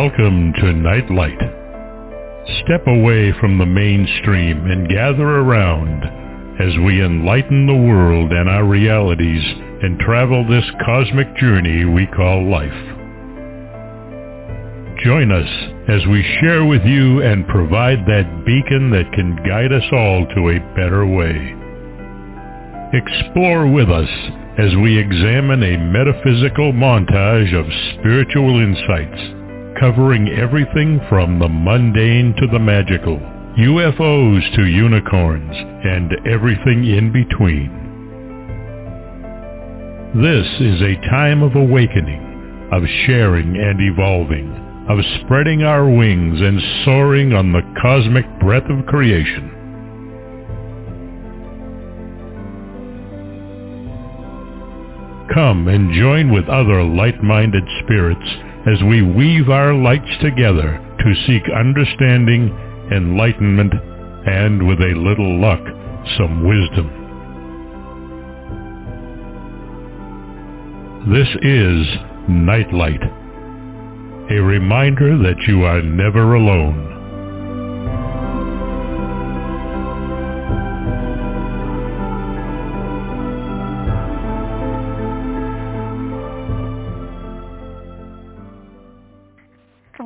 Welcome to Nightlight. Step away from the mainstream and gather around as we enlighten the world and our realities and travel this cosmic journey we call life. Join us as we share with you and provide that beacon that can guide us all to a better way. Explore with us as we examine a metaphysical montage of spiritual insights, covering everything from the mundane to the magical, UFOs to unicorns, and everything in between. This is a time of awakening, of sharing and evolving, of spreading our wings and soaring on the cosmic breath of creation. Come and join with other light-minded spirits as we weave our lights together to seek understanding, enlightenment, and with a little luck, some wisdom. This is Nightlight, a reminder that you are never alone.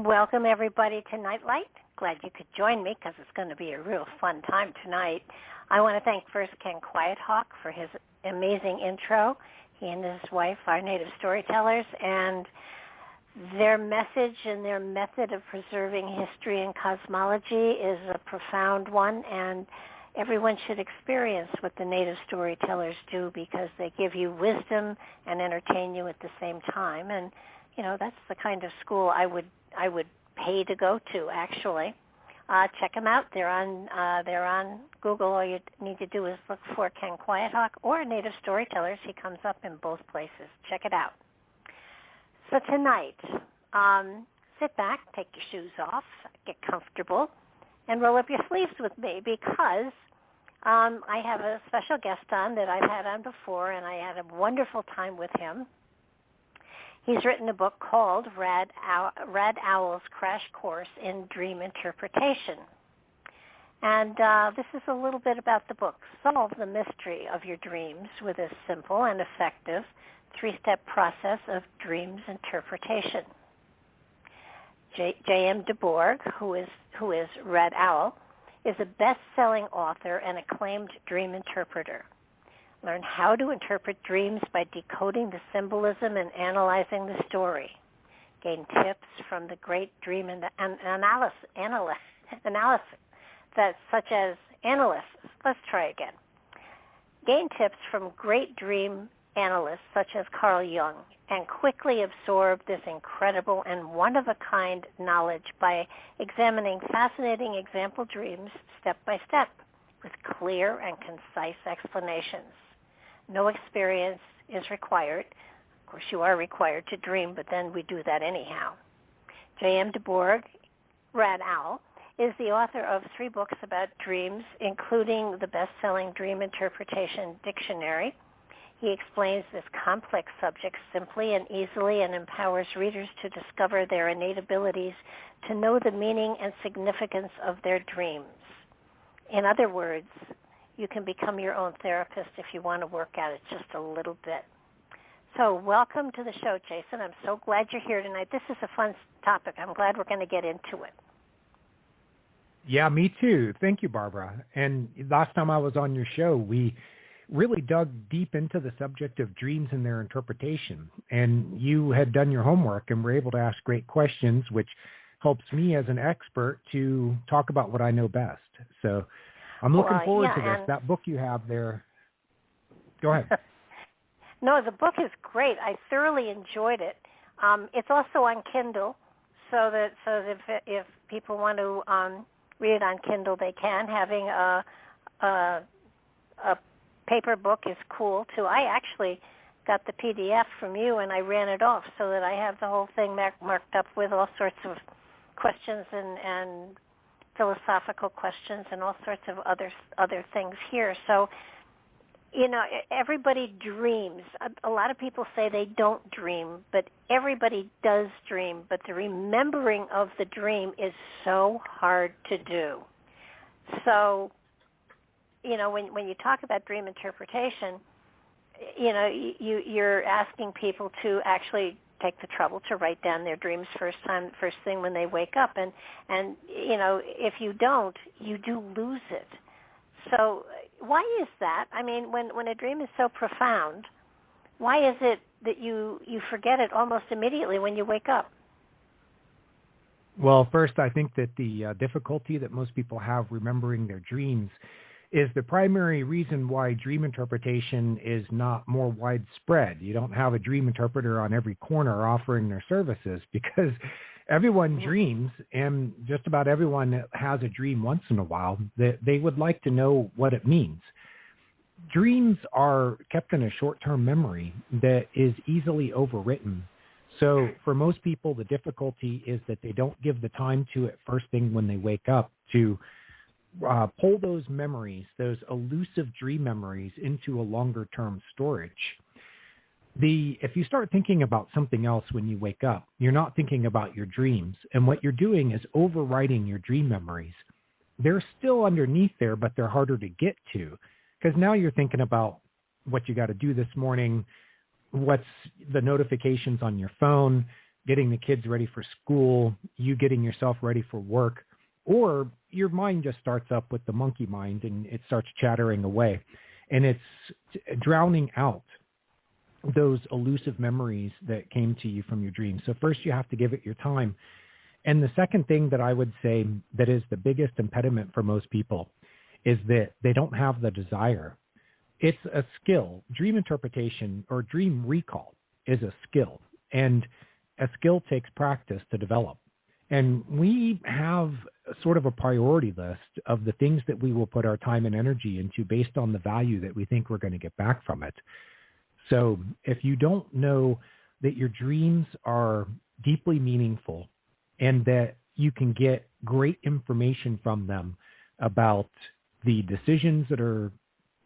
Welcome everybody to Nightlight. Glad you could join me because it's going to be a real fun time tonight. I want to thank first Ken Quiethawk for his amazing intro. He and his wife are native storytellers, and their message and their method of preserving history and cosmology is a profound one, and everyone should experience what the native storytellers do because they give you wisdom and entertain you at the same time. And you know, that's the kind of school I would pay to go to, actually. Check them out. They're on Google. All you need to do is look for Ken Quiethawk or Native Storytellers. He comes up in both places. Check it out. So tonight, sit back, take your shoes off, get comfortable, and roll up your sleeves with me because I have a special guest on that I've had on before, and I had a wonderful time with him. He's written a book called RadOwl's Crash Course in Dream Interpretation. And this is a little bit about the book. Solve the mystery of your dreams with a simple and effective three-step process of dreams interpretation. J.M. DeBord, who is Red Owl, is a best-selling author and acclaimed dream interpreter. Learn how to interpret dreams by decoding the symbolism and analyzing the story. Gain tips from the great dream analysis that such as analysts. Let's try again. Gain tips from great dream analysts such as Carl Jung and quickly absorb this incredible and one-of-a-kind knowledge by examining fascinating example dreams step by step with clear and concise explanations. No experience is required. Of course, you are required to dream, but then we do that anyhow. J.M. DeBord, Rad Owl, is the author of 3 books about dreams, including the best-selling Dream Interpretation Dictionary. He explains this complex subject simply and easily and empowers readers to discover their innate abilities to know the meaning and significance of their dreams. In other words, you can become your own therapist if you want to work at it just a little bit. So welcome to the show, Jason. I'm so glad you're here tonight. This is a fun topic. I'm glad we're going to get into it. Yeah, me too. Thank you, Barbara. And last time I was on your show, we really dug deep into the subject of dreams and their interpretation. And you had done your homework and were able to ask great questions, which helps me as an expert to talk about what I know best. So I'm looking forward to this. That book you have there. Go ahead. No, the book is great. I thoroughly enjoyed it. It's also on Kindle, so that if people want to read it on Kindle, they can. Having a paper book is cool too. I actually got the PDF from you, and I ran it off so that I have the whole thing marked up with all sorts of questions and philosophical questions and all sorts of other things here. So Everybody dreams. A lot of people say they don't dream, but everybody does dream. But the remembering of the dream is so hard to do. So, when you talk about dream interpretation, you're asking people to actually take the trouble to write down their dreams first thing when they wake up. And if you don't, you do lose it. So why is that? I mean, when a dream is so profound, why is it that you forget it almost immediately when you wake up? Well, first, I think that the difficulty that most people have remembering their dreams is the primary reason why dream interpretation is not more widespread. You don't have a dream interpreter on every corner offering their services because everyone dreams, and just about everyone that has a dream once in a while, they would like to know what it means. Dreams are kept in a short-term memory that is easily overwritten. So for most people, the difficulty is that they don't give the time to it first thing when they wake up to pull those memories, those elusive dream memories, into a longer-term storage. If you start thinking about something else when you wake up, you're not thinking about your dreams. And what you're doing is overwriting your dream memories. They're still underneath there, but they're harder to get to because now you're thinking about what you got to do this morning, what's the notifications on your phone, getting the kids ready for school, you getting yourself ready for work, or your mind just starts up with the monkey mind and it starts chattering away. And it's drowning out those elusive memories that came to you from your dreams. So first you have to give it your time. And the second thing that I would say that is the biggest impediment for most people is that they don't have the desire. It's a skill. Dream interpretation or dream recall is a skill, and a skill takes practice to develop. And we have sort of a priority list of the things that we will put our time and energy into based on the value that we think we're going to get back from it. So if you don't know that your dreams are deeply meaningful and that you can get great information from them about the decisions that are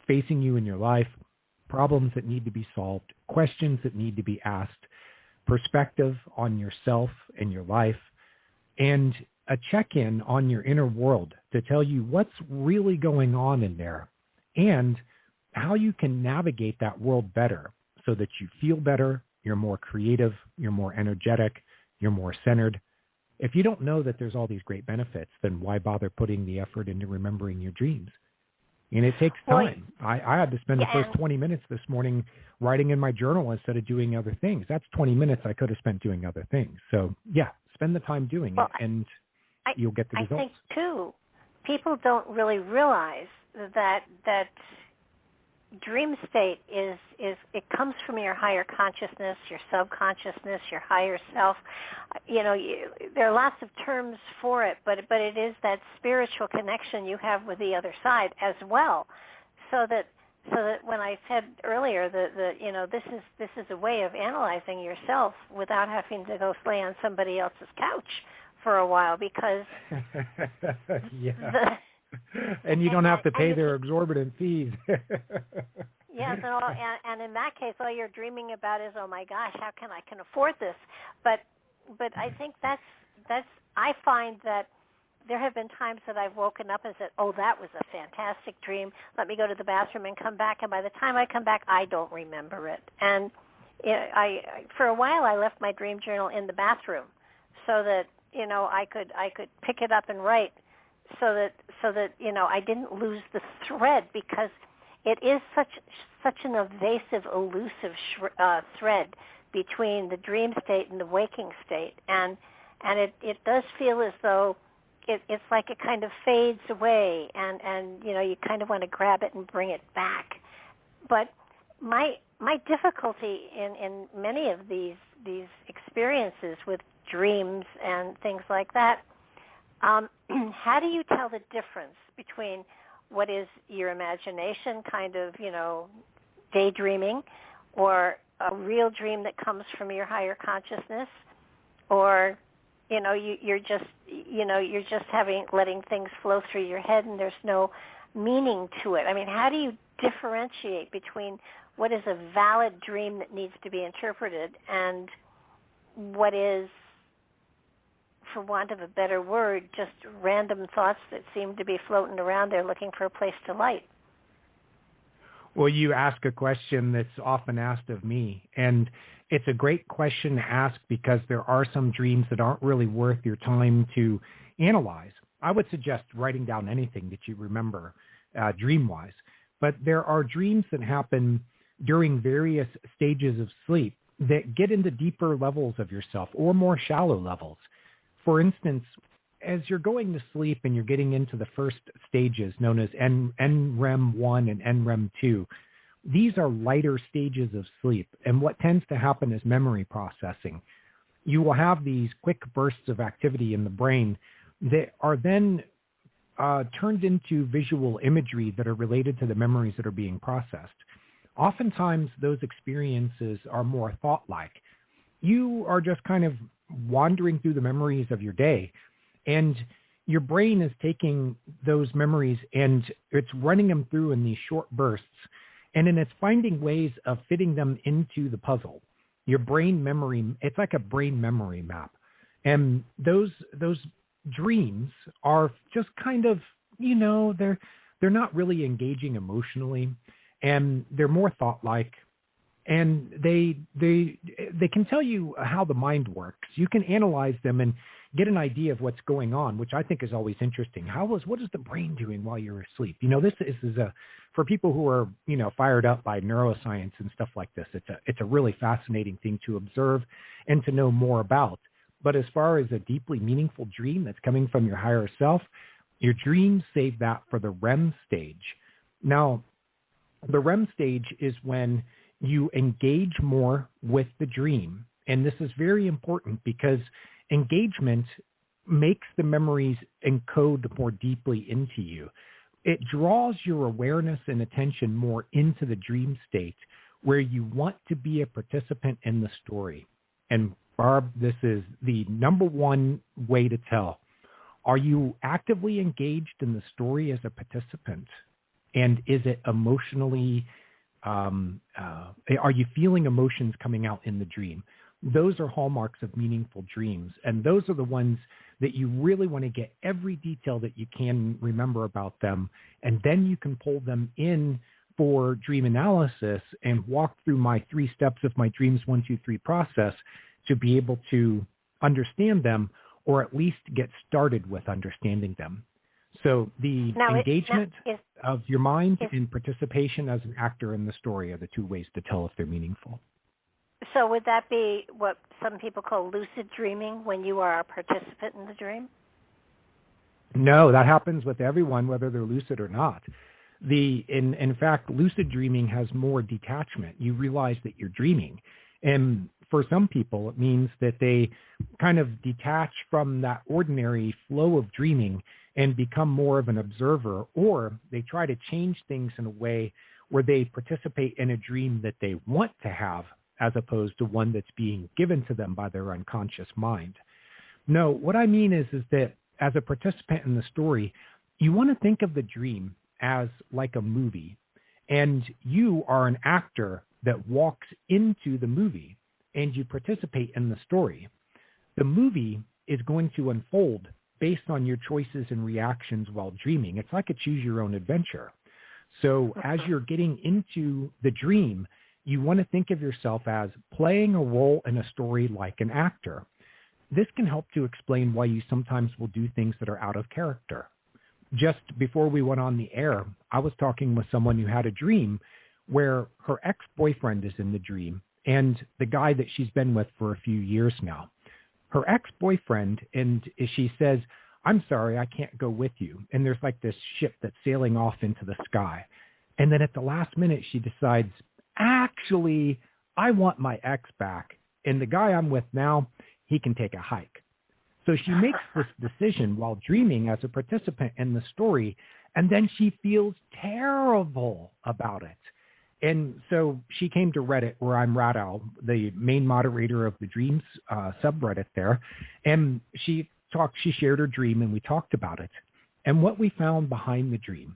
facing you in your life, problems that need to be solved, questions that need to be asked, perspective on yourself and your life, and a check-in on your inner world to tell you what's really going on in there and how you can navigate that world better so that you feel better, you're more creative, you're more energetic, you're more centered. If you don't know that there's all these great benefits, then why bother putting the effort into remembering your dreams? And it takes time. I had to spend the first 20 minutes this morning writing in my journal instead of doing other things. That's 20 minutes I could have spent doing other things. So, yeah, spend the time doing it, and you'll get the results. I think, too, people don't really realize that dream state is it comes from your higher consciousness, your subconsciousness, your higher self. There are lots of terms for it, but it is that spiritual connection you have with the other side as well. So that when I said earlier that this is a way of analyzing yourself without having to go lay on somebody else's couch for a while, because and you don't have to pay their exorbitant fees. Yes, and in that case, all you're dreaming about is, oh my gosh, how can I afford this? But I think that's I find that there have been times that I've woken up and said, oh, that was a fantastic dream. Let me go to the bathroom and come back. And by the time I come back, I don't remember it. And for a while, I left my dream journal in the bathroom so that I could pick it up and write. So that I didn't lose the thread, because it is such an evasive, elusive thread between the dream state and the waking state, and it does feel as though it's like it kind of fades away, and you kind of want to grab it and bring it back. But my difficulty in many of these experiences with dreams and things like that. How do you tell the difference between what is your imagination, kind of, daydreaming, or a real dream that comes from your higher consciousness, or, you're just letting things flow through your head and there's no meaning to it? I mean, how do you differentiate between what is a valid dream that needs to be interpreted and what is, for want of a better word, just random thoughts that seem to be floating around there looking for a place to light? Well, you ask a question that's often asked of me, and it's a great question to ask because there are some dreams that aren't really worth your time to analyze. I would suggest writing down anything that you remember dream-wise, but there are dreams that happen during various stages of sleep that get into deeper levels of yourself or more shallow levels. For instance, as you're going to sleep and you're getting into the first stages known as NREM1 and NREM2, these are lighter stages of sleep. And what tends to happen is memory processing. You will have these quick bursts of activity in the brain that are then turned into visual imagery that are related to the memories that are being processed. Oftentimes, those experiences are more thought-like. You are just kind of wandering through the memories of your day, and your brain is taking those memories and it's running them through in these short bursts, and then it's finding ways of fitting them into the puzzle. Your brain memory, it's like a brain memory map. And those dreams are just kind of, they're not really engaging emotionally, and they're more thought-like. And they can tell you how the mind works. You can analyze them and get an idea of what's going on, which I think is always interesting. What is the brain doing while you're asleep? This is for people who are, fired up by neuroscience and stuff like this. It's a really fascinating thing to observe and to know more about. But as far as a deeply meaningful dream that's coming from your higher self, your dreams save that for the Rem stage. Now, the Rem stage is when you engage more with the dream. And this is very important because engagement makes the memories encode more deeply into you. It draws your awareness and attention more into the dream state where you want to be a participant in the story. And Barb, this is the number one way to tell. Are you actively engaged in the story as a participant? And is it emotionally, are you feeling emotions coming out in the dream? Those are hallmarks of meaningful dreams. And those are the ones that you really want to get every detail that you can remember about them. And then you can pull them in for dream analysis and walk through my 3 steps of my dreams 1, 2, 3 process to be able to understand them, or at least get started with understanding them. So the engagement of your mind and participation as an actor in the story are the 2 ways to tell if they're meaningful. So would that be what some people call lucid dreaming, when you are a participant in the dream? No, that happens with everyone, whether they're lucid or not. In fact, lucid dreaming has more detachment. You realize that you're dreaming. And for some people, it means that they kind of detach from that ordinary flow of dreaming and become more of an observer, or they try to change things in a way where they participate in a dream that they want to have as opposed to one that's being given to them by their unconscious mind. No, what I mean is that as a participant in the story, you want to think of the dream as like a movie, and you are an actor that walks into the movie and you participate in the story. The movie is going to unfold based on your choices and reactions while dreaming. It's like a choose your own adventure. So as you're getting into the dream, you want to think of yourself as playing a role in a story like an actor. This can help to explain why you sometimes will do things that are out of character. Just before we went on the air, I was talking with someone who had a dream where her ex-boyfriend is in the dream, and the guy that she's been with for a few years now. Her ex-boyfriend, and she says, "I'm sorry, I can't go with you." And there's like this ship that's sailing off into the sky. And then at the last minute, she decides, actually, I want my ex back. And the guy I'm with now, he can take a hike. So she makes this decision while dreaming as a participant in the story, and then she feels terrible about it. And so she came to Reddit, where I'm RadOwl, the main moderator of the Dreams subreddit there, and she shared her dream, and we talked about it. And what we found behind the dream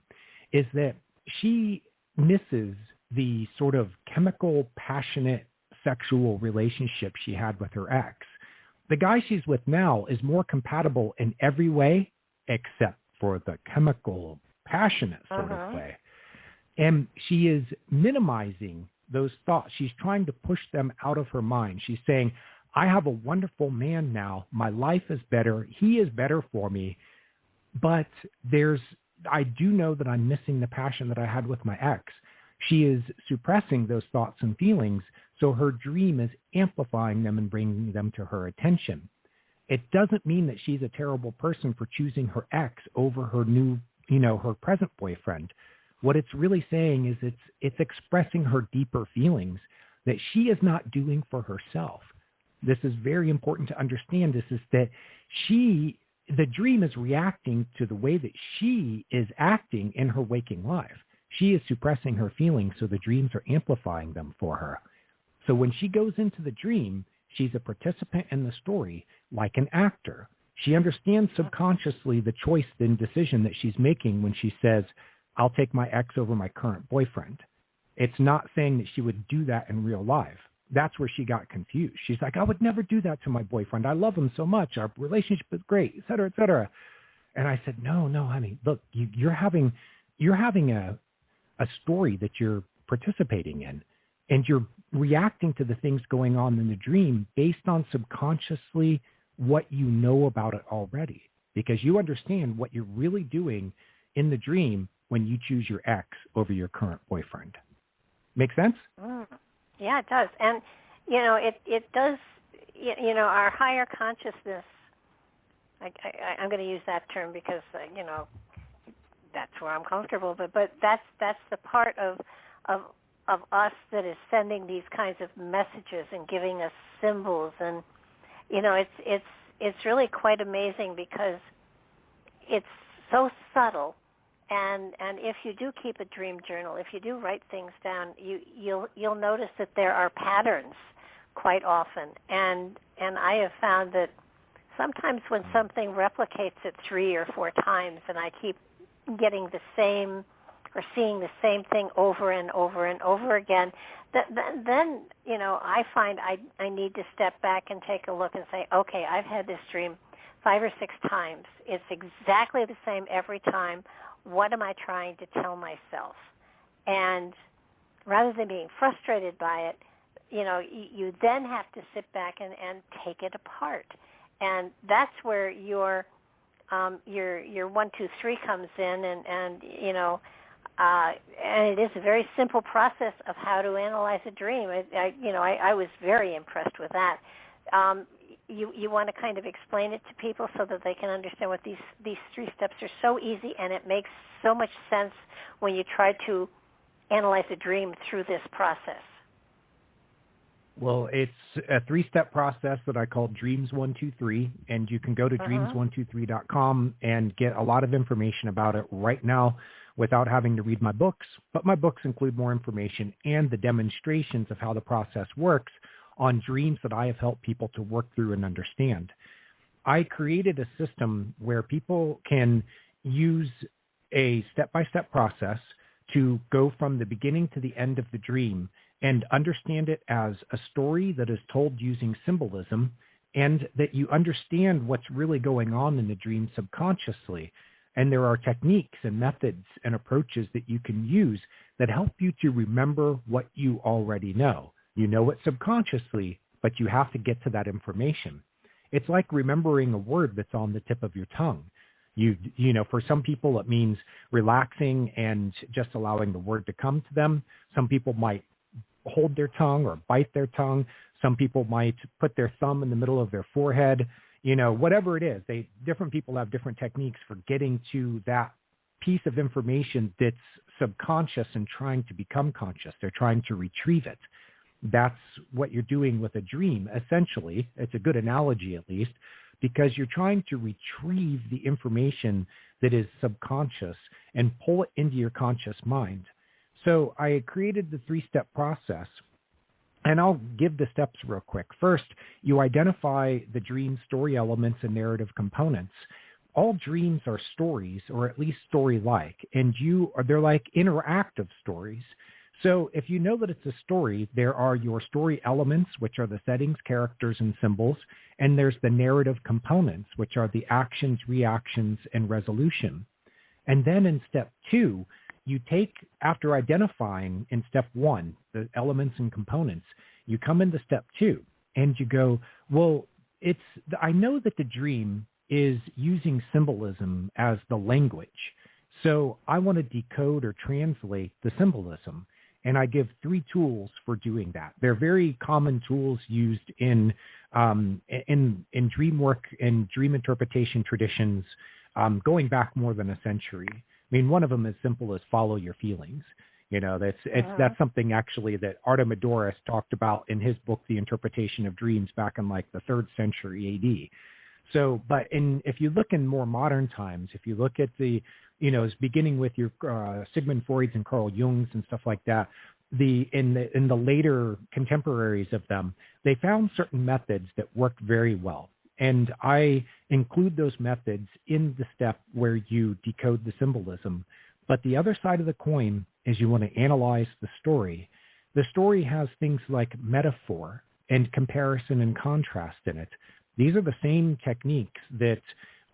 is that she misses the sort of chemical, passionate, sexual relationship she had with her ex. The guy she's with now is more compatible in every way except for the chemical, passionate sort of way. And she is minimizing those thoughts. She's trying to push them out of her mind. She's saying, I have a wonderful man now. My life is better. He is better for me. But I do know that I'm missing the passion that I had with my ex. She is suppressing those thoughts and feelings, so her dream is amplifying them and bringing them to her attention. It doesn't mean that she's a terrible person for choosing her ex over her new, her present boyfriend. What it's really saying is it's expressing her deeper feelings that she is not doing for herself. This is very important to understand. This is that the dream is reacting to the way that she is acting in her waking life. She is suppressing her feelings, so the dreams are amplifying them for her. So when she goes into the dream, she's a participant in the story like an actor. She understands subconsciously the choice and decision that she's making when she says, I'll take my ex over my current boyfriend. It's not saying that she would do that in real life. That's where she got confused. She's like, I would never do that to my boyfriend. I love him so much. Our relationship is great, et cetera, et cetera. And I said, no, honey, look, you're having a story that you're participating in, and you're reacting to the things going on in the dream based on subconsciously what you know about it already, because you understand what you're really doing in the dream when you choose your ex over your current boyfriend. Make sense? Yeah, it does. And, it does, our higher consciousness, I'm going to use that term because, that's where I'm comfortable, but that's the part of us that is sending these kinds of messages and giving us symbols. And, it's really quite amazing because it's so subtle. And if you do keep a dream journal, if you do write things down, you'll notice that there are patterns quite often. And I have found that sometimes when something replicates it 3 or 4 times, and I keep getting the same or seeing the same thing over and over and over again, then I find I need to step back and take a look and say, okay, I've had this dream 5 or 6 times. It's exactly the same every time. What am I trying to tell myself? And rather than being frustrated by it, you then have to sit back and take it apart. And that's where your 1, 2, 3 comes in, and it is a very simple process of how to analyze a dream. I was very impressed with that. You want to kind of explain it to people so that they can understand what these 3 steps are so easy, and it makes so much sense when you try to analyze a dream through this process. Well, it's a 3-step process that I call Dreams 1, 2, 3, and you can go to dreams123.com and get a lot of information about it right now without having to read my books. But my books include more information and the demonstrations of how the process works on dreams that I have helped people to work through and understand. I created a system where people can use a step-by-step process to go from the beginning to the end of the dream and understand it as a story that is told using symbolism, and that you understand what's really going on in the dream subconsciously. And there are techniques and methods and approaches that you can use that help you to remember what you already know. You know it subconsciously, but you have to get to that information. It's like remembering a word that's on the tip of your tongue. For some people it means relaxing and just allowing the word to come to them. Some people might hold their tongue or bite their tongue. Some people might put their thumb in the middle of their forehead. Whatever it is, different people have different techniques for getting to that piece of information that's subconscious and trying to become conscious. They're trying to retrieve it. That's what you're doing with a dream, essentially. It's a good analogy, at least, because you're trying to retrieve the information that is subconscious and pull it into your conscious mind. So I created the 3-step process, and I'll give the steps real quick. First, you identify the dream story elements and narrative components. all dreams are stories, or at least story-like, and they're like interactive stories. So if you know that it's a story, there are your story elements, which are the settings, characters, and symbols, and there's the narrative components, which are the actions, reactions, and resolution. And then in step 2, you take, after identifying in step 1, the elements and components, you come into step 2, and you go, well, I know that the dream is using symbolism as the language. So I want to decode or translate the symbolism. And I give 3 tools for doing that. They're very common tools used in dream work and dream interpretation traditions going back more than a century. I mean, one of them is simple as follow your feelings. You know, that's something actually that Artemidorus talked about in his book, The Interpretation of Dreams, back in like the 3rd century AD. So, but if you look in more modern times, if you look at it's beginning with your Sigmund Freud's and Carl Jung's and stuff like that, in the later contemporaries of them, they found certain methods that worked very well. And I include those methods in the step where you decode the symbolism. But the other side of the coin is you want to analyze the story. The story has things like metaphor and comparison and contrast in it. These are the same techniques that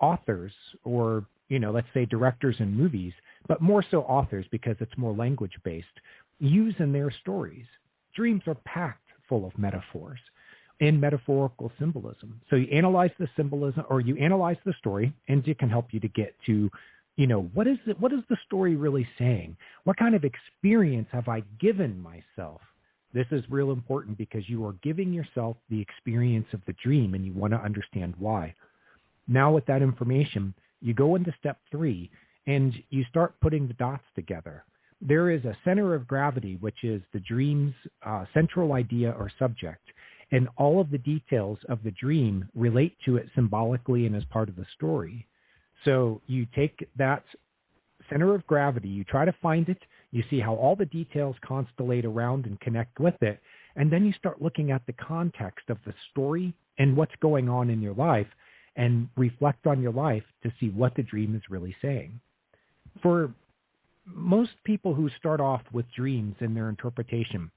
authors or, let's say directors in movies, but more so authors because it's more language-based, use in their stories. Dreams are packed full of metaphors and metaphorical symbolism. So you analyze the symbolism, or you analyze the story, and it can help you to get to, what is the story really saying? What kind of experience have I given myself? This is real important because you are giving yourself the experience of the dream, and you want to understand why. Now with that information, you go into step 3, and you start putting the dots together. There is a center of gravity, which is the dream's central idea or subject, and all of the details of the dream relate to it symbolically and as part of the story. So you take that center of gravity, you try to find it, you see how all the details constellate around and connect with it, and then you start looking at the context of the story and what's going on in your life, and reflect on your life to see what the dream is really saying. For most people who start off with dreams in their interpretation,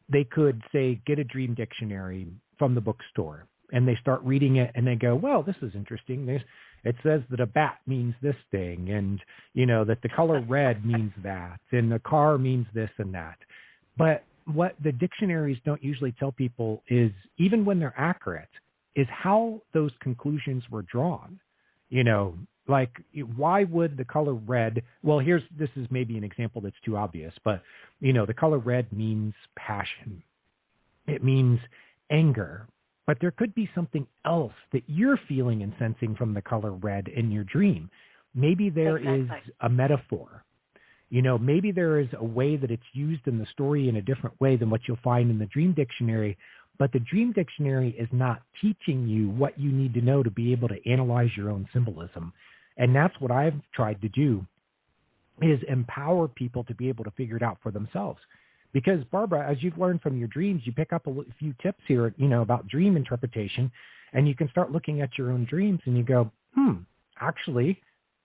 they could say, get a dream dictionary from the bookstore, and they start reading it, and they go, well, this is interesting. It says that a bat means this thing, and, that the color red means that, and the car means this and that. But what the dictionaries don't usually tell people is, even when they're accurate, is how those conclusions were drawn. Like, why would the color red, well, this is maybe an example that's too obvious, but, the color red means passion. It means anger. But there could be something else that you're feeling and sensing from the color red in your dream. Maybe there is a metaphor. Maybe there is a way that it's used in the story in a different way than what you'll find in the dream dictionary. But the dream dictionary is not teaching you what you need to know to be able to analyze your own symbolism. And that's what I've tried to do, is empower people to be able to figure it out for themselves. Because, Barbara, as you've learned from your dreams, you pick up a few tips here, about dream interpretation, and you can start looking at your own dreams and you go, actually,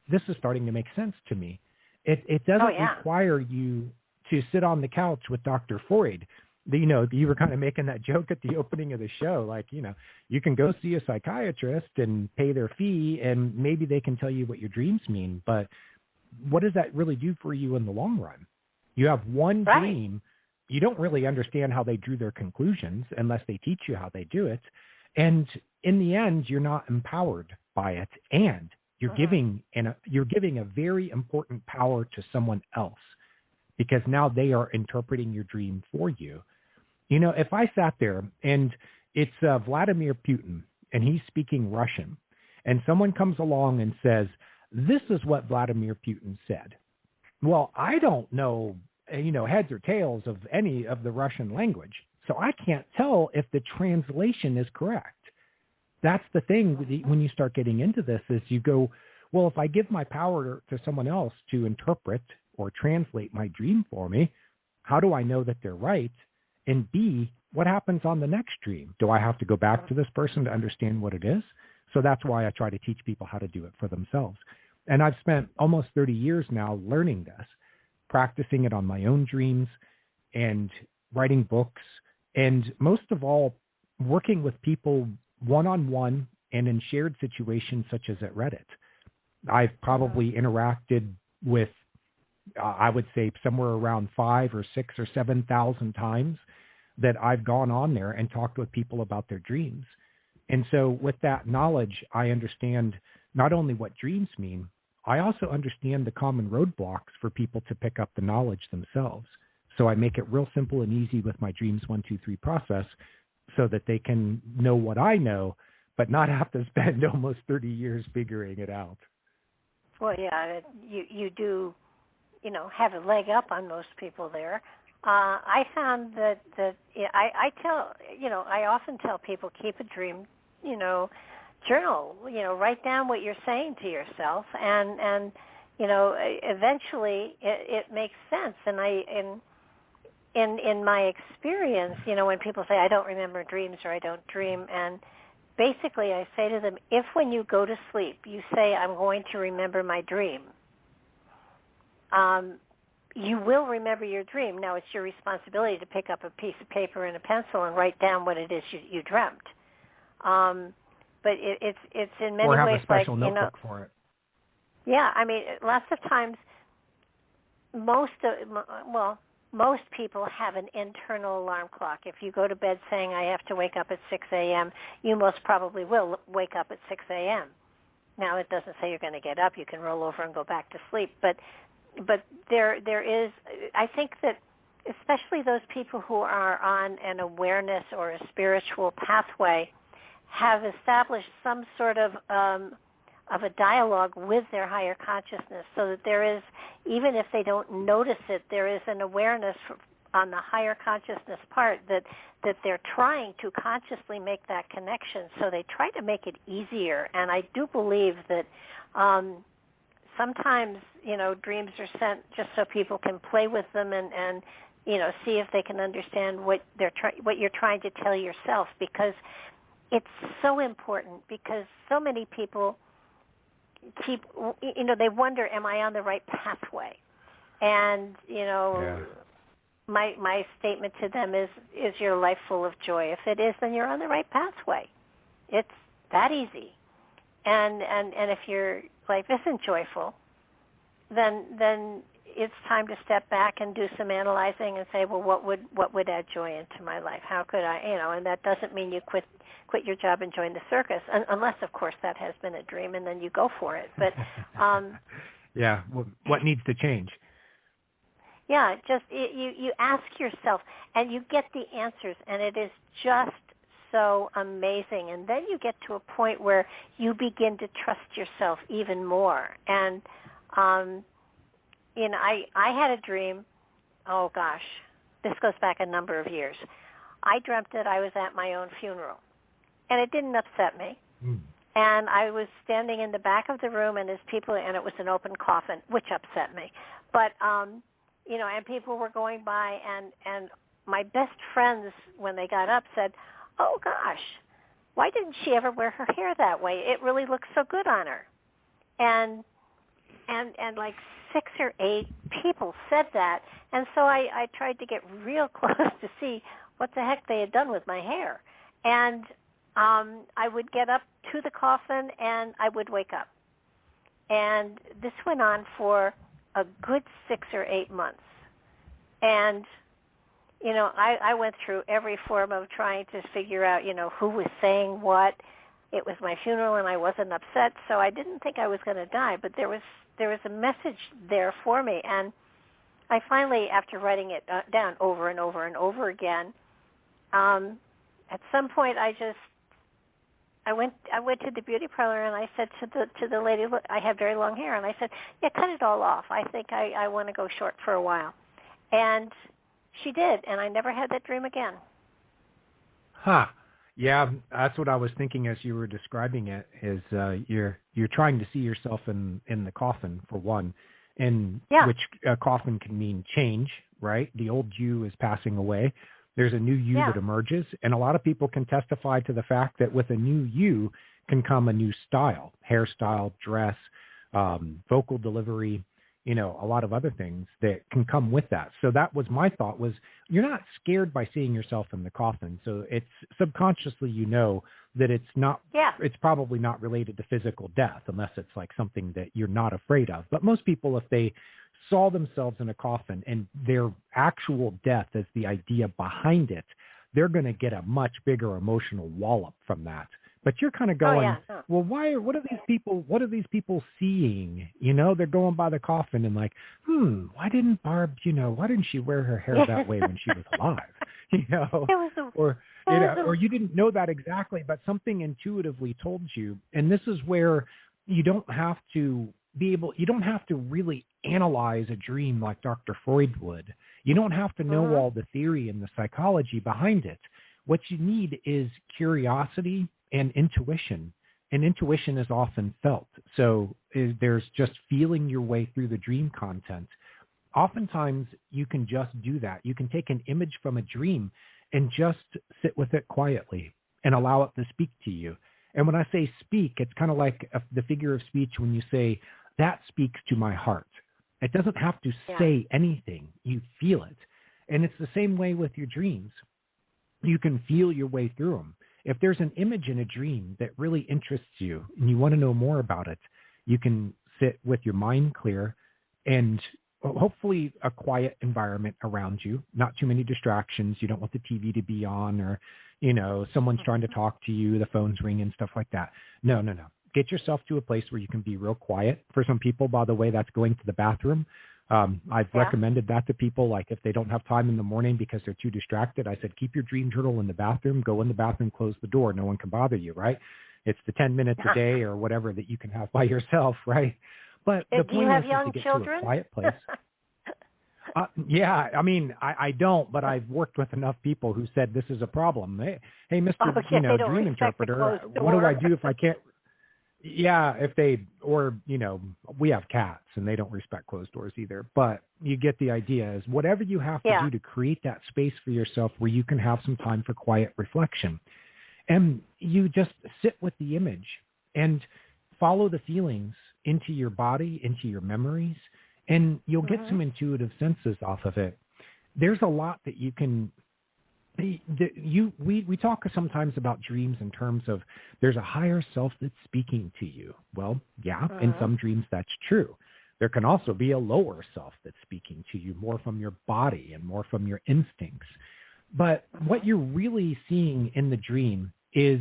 this is starting to make sense to me. It doesn't require you to sit on the couch with Dr. Freud. You were kind of making that joke at the opening of the show, like, you can go see a psychiatrist and pay their fee, and maybe they can tell you what your dreams mean, but what does that really do for you in the long run? You have one dream. You don't really understand how they drew their conclusions unless they teach you how they do it. And in the end, you're not empowered by it. And you're giving a very important power to someone else, because now they are interpreting your dream for you. If I sat there and it's Vladimir Putin and he's speaking Russian, and someone comes along and says, this is what Vladimir Putin said. Well, I don't know, heads or tails of any of the Russian language, so I can't tell if the translation is correct. That's the thing when you start getting into this, is you go, well, if I give my power to someone else to interpret or translate my dream for me, how do I know that they're right? And B, what happens on the next dream? Do I have to go back to this person to understand what it is? So that's why I try to teach people how to do it for themselves. And I've spent almost 30 years now learning this, practicing it on my own dreams and writing books, and most of all, working with people one-on-one and in shared situations such as at Reddit. I've probably interacted with, I would say, somewhere around 5 or 6 or 7,000 times that I've gone on there and talked with people about their dreams. And so with that knowledge, I understand not only what dreams mean, I also understand the common roadblocks for people to pick up the knowledge themselves. So I make it real simple and easy with my Dreams 1, 2, 3 process so that they can know what I know, but not have to spend almost 30 years figuring it out. Well, yeah, you do, have a leg up on most people there. I found that I often tell people keep a dream, journal, write down what you're saying to yourself, and eventually it makes sense. And in my experience, when people say I don't remember dreams or I don't dream, and basically I say to them, if when you go to sleep you say I'm going to remember my dream, you will remember your dream. Now it's your responsibility to pick up a piece of paper and a pencil and write down what it is you dreamt. But it's in many ways like, or have a special notebook for it. Yeah, I mean, lots of times, most people have an internal alarm clock. If you go to bed saying I have to wake up at 6 a.m., you most probably will wake up at 6 a.m. Now it doesn't say you're going to get up. You can roll over and go back to sleep. But there is, I think that especially those people who are on an awareness or a spiritual pathway have established some sort of a dialogue with their higher consciousness, so that there is, even if they don't notice it, there is an awareness on the higher consciousness part that they're trying to consciously make that connection. So they try to make it easier. And I do believe that sometimes, dreams are sent just so people can play with them and see if they can understand what you're trying to tell yourself, because it's so important, because so many people keep, they wonder, am I on the right pathway? And, my statement to them is your life full of joy? If it is, then you're on the right pathway. It's that easy. And if your life isn't joyful, then it's time to step back and do some analyzing and say, well, what would add joy into my life? How could I, and that doesn't mean you quit your job and join the circus, unless, of course, that has been a dream, and then you go for it. But yeah, what needs to change? Yeah, just you ask yourself, and you get the answers, and it is just so amazing. And then you get to a point where you begin to trust yourself even more. And I had a dream. Oh gosh, this goes back a number of years. I dreamt that I was at my own funeral, and it didn't upset me. And I was standing in the back of the room, and and it was an open coffin, which upset me. But and people were going by, and my best friends, when they got up, said, "Oh gosh, why didn't she ever wear her hair that way? It really looks so good on her." And like 6 or 8 people said that, and so I tried to get real close to see what the heck they had done with my hair. And I would get up to the coffin, and I would wake up. And this went on for a good 6 or 8 months. And, I went through every form of trying to figure out, who was saying what. It was my funeral, and I wasn't upset, so I didn't think I was going to die. But there was a message there for me. And I finally, after writing it down over and over and over again, at some point I went to the beauty parlor, and I said to the lady, look, I have very long hair, and I said, yeah, cut it all off. I think I want to go short for a while. And she did, and I never had that dream again. Huh. Yeah, that's what I was thinking as you were describing it, is you're trying to see yourself in the coffin, for one, and which coffin can mean change, right? The old you is passing away. There's a new you that emerges, and a lot of people can testify to the fact that with a new you can come a new style, hairstyle, dress, vocal delivery, a lot of other things that can come with that. So that was my thought, was you're not scared by seeing yourself in the coffin. So it's subconsciously, that it's probably not related to physical death unless it's like something that you're not afraid of. But most people, if they saw themselves in a coffin and their actual death is the idea behind it, they're going to get a much bigger emotional wallop from that. But you're kind of going, well, what are these people seeing? They're going by the coffin and like, why didn't Barb, why didn't she wear her hair that way when she was alive? Or you didn't know that exactly, but something intuitively told you. And this is where you don't have to really analyze a dream like Dr. Freud would. You don't have to know all the theory and the psychology behind it. What you need is curiosity and intuition. And intuition is often felt. So there's just feeling your way through the dream content. Oftentimes, you can just do that. You can take an image from a dream and just sit with it quietly and allow it to speak to you. And when I say speak, it's kind of like the figure of speech when you say, that speaks to my heart. It doesn't have to say anything. You feel it. And it's the same way with your dreams. You can feel your way through them. If there's an image in a dream that really interests you and you want to know more about it, you can sit with your mind clear and hopefully a quiet environment around you, not too many distractions. You don't want the TV to be on or, someone's trying to talk to you, the phone's ringing, stuff like that. No. Get yourself to a place where you can be real quiet. For some people, by the way, that's going to the bathroom. I've recommended that to people, like if they don't have time in the morning because they're too distracted. I said, keep your dream journal in the bathroom, go in the bathroom, close the door. No one can bother you, right? It's the 10 minutes a day or whatever that you can have by yourself, right? But the point is to get to a quiet place. I don't, but I've worked with enough people who said this is a problem. Hey, Mr. Dream Interpreter, what do I do if I can't? Yeah, we have cats and they don't respect closed doors either. But you get the idea, is whatever you have to do to create that space for yourself where you can have some time for quiet reflection. And you just sit with the image and follow the feelings into your body, into your memories, and you'll get some intuitive senses off of it. There's a lot that you can... We talk sometimes about dreams in terms of there's a higher self that's speaking to you. Well, in some dreams that's true. There can also be a lower self that's speaking to you, more from your body and more from your instincts. But what you're really seeing in the dream is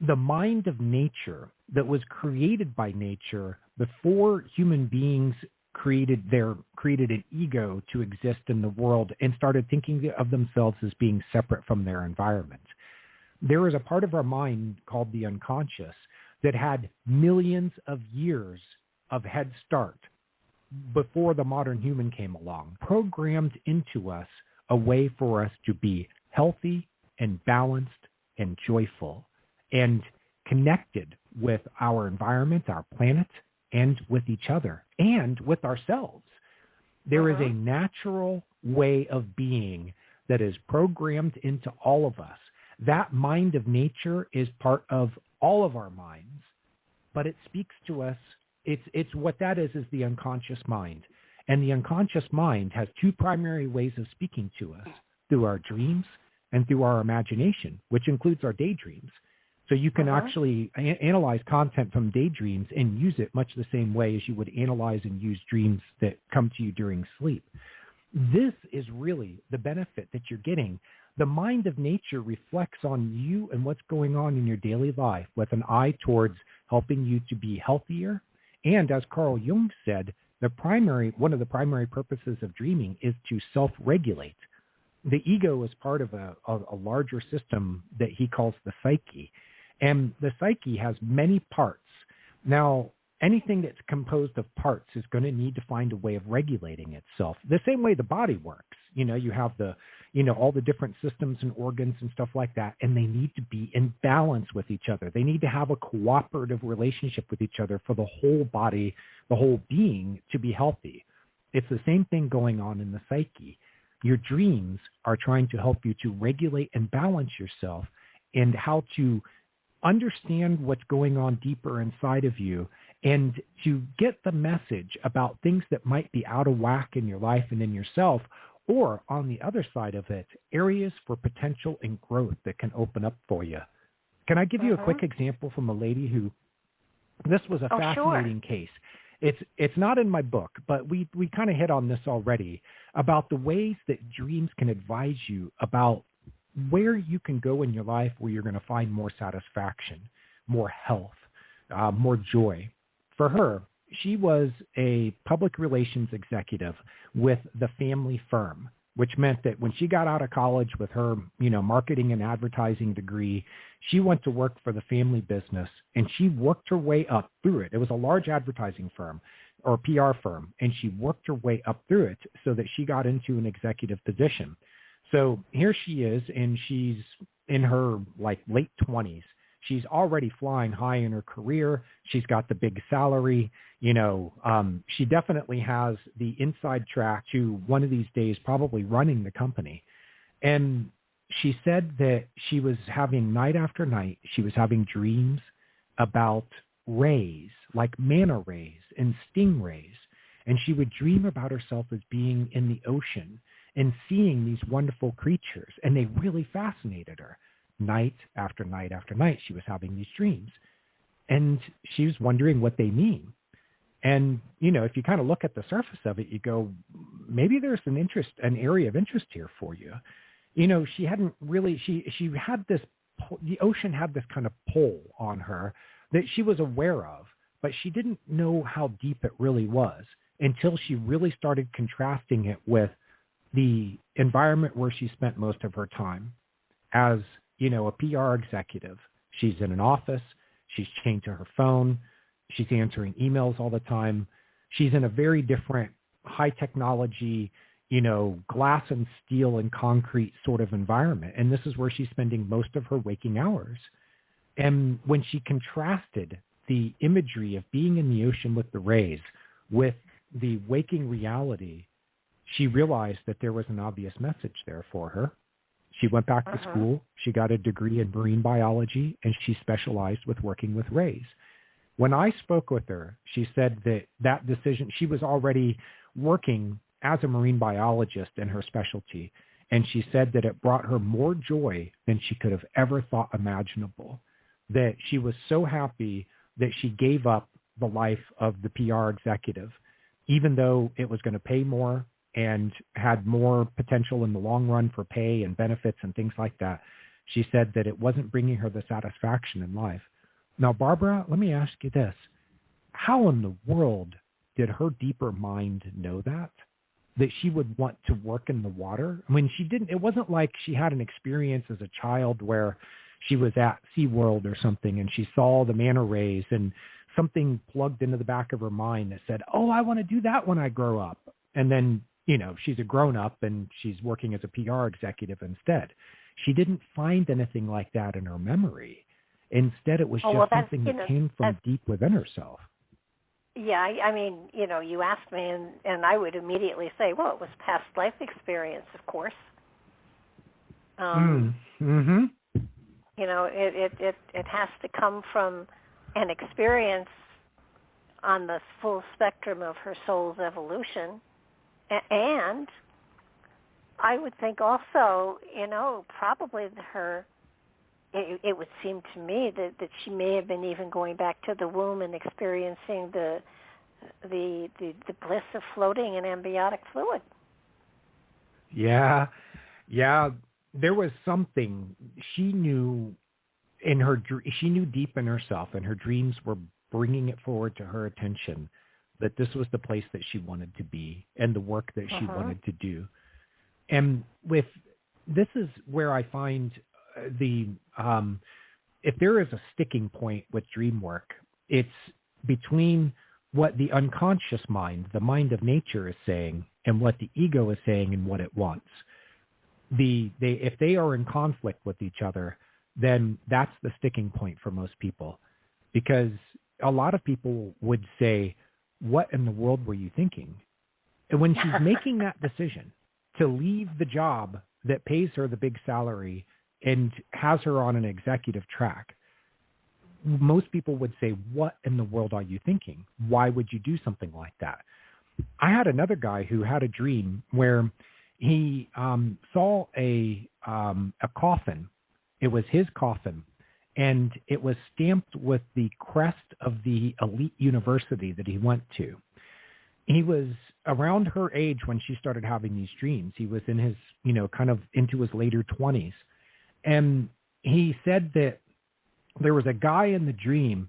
the mind of nature that was created by nature before human beings created an ego to exist in the world and started thinking of themselves as being separate from their environment. There is a part of our mind called the unconscious that had millions of years of head start before the modern human came along, programmed into us a way for us to be healthy and balanced and joyful and connected with our environment, our planet, and with each other, and with ourselves. There is a natural way of being that is programmed into all of us. That mind of nature is part of all of our minds, but it speaks to us. It's what that is the unconscious mind. And the unconscious mind has two primary ways of speaking to us, through our dreams and through our imagination, which includes our daydreams. So you can actually analyze content from daydreams and use it much the same way as you would analyze and use dreams that come to you during sleep. This is really the benefit that you're getting. The mind of nature reflects on you and what's going on in your daily life with an eye towards helping you to be healthier. And as Carl Jung said, one of the primary purposes of dreaming is to self-regulate. The ego is part of a larger system that he calls the psyche. And the psyche has many parts. Now, anything that's composed of parts is going to need to find a way of regulating itself. The same way the body works. You have all the different systems and organs and stuff like that, and they need to be in balance with each other. They need to have a cooperative relationship with each other for the whole body, the whole being to be healthy. It's the same thing going on in the psyche. Your dreams are trying to help you to regulate and balance yourself and how to understand what's going on deeper inside of you and to get the message about things that might be out of whack in your life and in yourself, or on the other side of it, areas for potential and growth that can open up for you. Can I give you a quick example from a lady who, this was a fascinating case. It's not in my book, but we kind of hit on this already about the ways that dreams can advise you about where you can go in your life where you're going to find more satisfaction, more health, more joy. For her, she was a public relations executive with the family firm, which meant that when she got out of college with her, marketing and advertising degree, she went to work for the family business and she worked her way up through it. It was a large advertising firm or PR firm, and she worked her way up through it so that she got into an executive position. So here she is, and she's in her late 20s. She's already flying high in her career. She's got the big salary. She definitely has the inside track to one of these days probably running the company. And she said that she was having night after night, she was having dreams about rays, like manta rays and stingrays. And she would dream about herself as being in the ocean and seeing these wonderful creatures. And they really fascinated her. Night after night after night, she was having these dreams. And she was wondering what they mean. And, if you kind of look at the surface of it, you go, maybe there's an area of interest here for you. She hadn't really, she had this, the ocean had this kind of pull on her that she was aware of, but she didn't know how deep it really was until she really started contrasting it with the environment where she spent most of her time as, a PR executive. She's in an office. She's chained to her phone. She's answering emails all the time. She's in a very different high technology, glass and steel and concrete sort of environment. And this is where she's spending most of her waking hours. And when she contrasted the imagery of being in the ocean with the rays with the waking reality, she realized that there was an obvious message there for her. She went back to school. She got a degree in marine biology, and she specialized with working with rays. When I spoke with her, she said that decision, she was already working as a marine biologist in her specialty, and she said that it brought her more joy than she could have ever thought imaginable, that she was so happy that she gave up the life of the PR executive, even though it was going to pay more and had more potential in the long run for pay and benefits and things like that. She said that it wasn't bringing her the satisfaction in life. Now, Barbara, let me ask you this. How in the world did her deeper mind know that she would want to work in the water? I mean, it wasn't like she had an experience as a child where she was at SeaWorld or something and she saw the manta rays and something plugged into the back of her mind that said, oh, I want to do that when I grow up. And then, she's a grown-up and she's working as a PR executive instead. She didn't find anything like that in her memory. Instead, it was something that came from deep within herself. Yeah, I mean, you asked me, and I would immediately say, well, it was past life experience, of course. It has to come from an experience on the full spectrum of her soul's evolution. And I would think also, probably it would seem to me that she may have been even going back to the womb and experiencing the bliss of floating in amniotic fluid. Yeah. There was something she knew she knew deep in herself, and her dreams were bringing it forward to her attention that this was the place that she wanted to be and the work that she wanted to do. And this is where I find if there is a sticking point with dream work, it's between what the unconscious mind, the mind of nature, is saying and what the ego is saying and what it wants. If they are in conflict with each other, then that's the sticking point for most people, because a lot of people would say, what in the world were you thinking? And when she's making that decision, to leave the job that pays her the big salary and has her on an executive track. Most people would say, what in the world are you thinking? Why would you do something like that? I had another guy who had a dream where he saw a coffin. It was his coffin, and it was stamped with the crest of the elite university that he went to. He was around her age when she started having these dreams. He was in his, kind of into his later 20s. And he said that there was a guy in the dream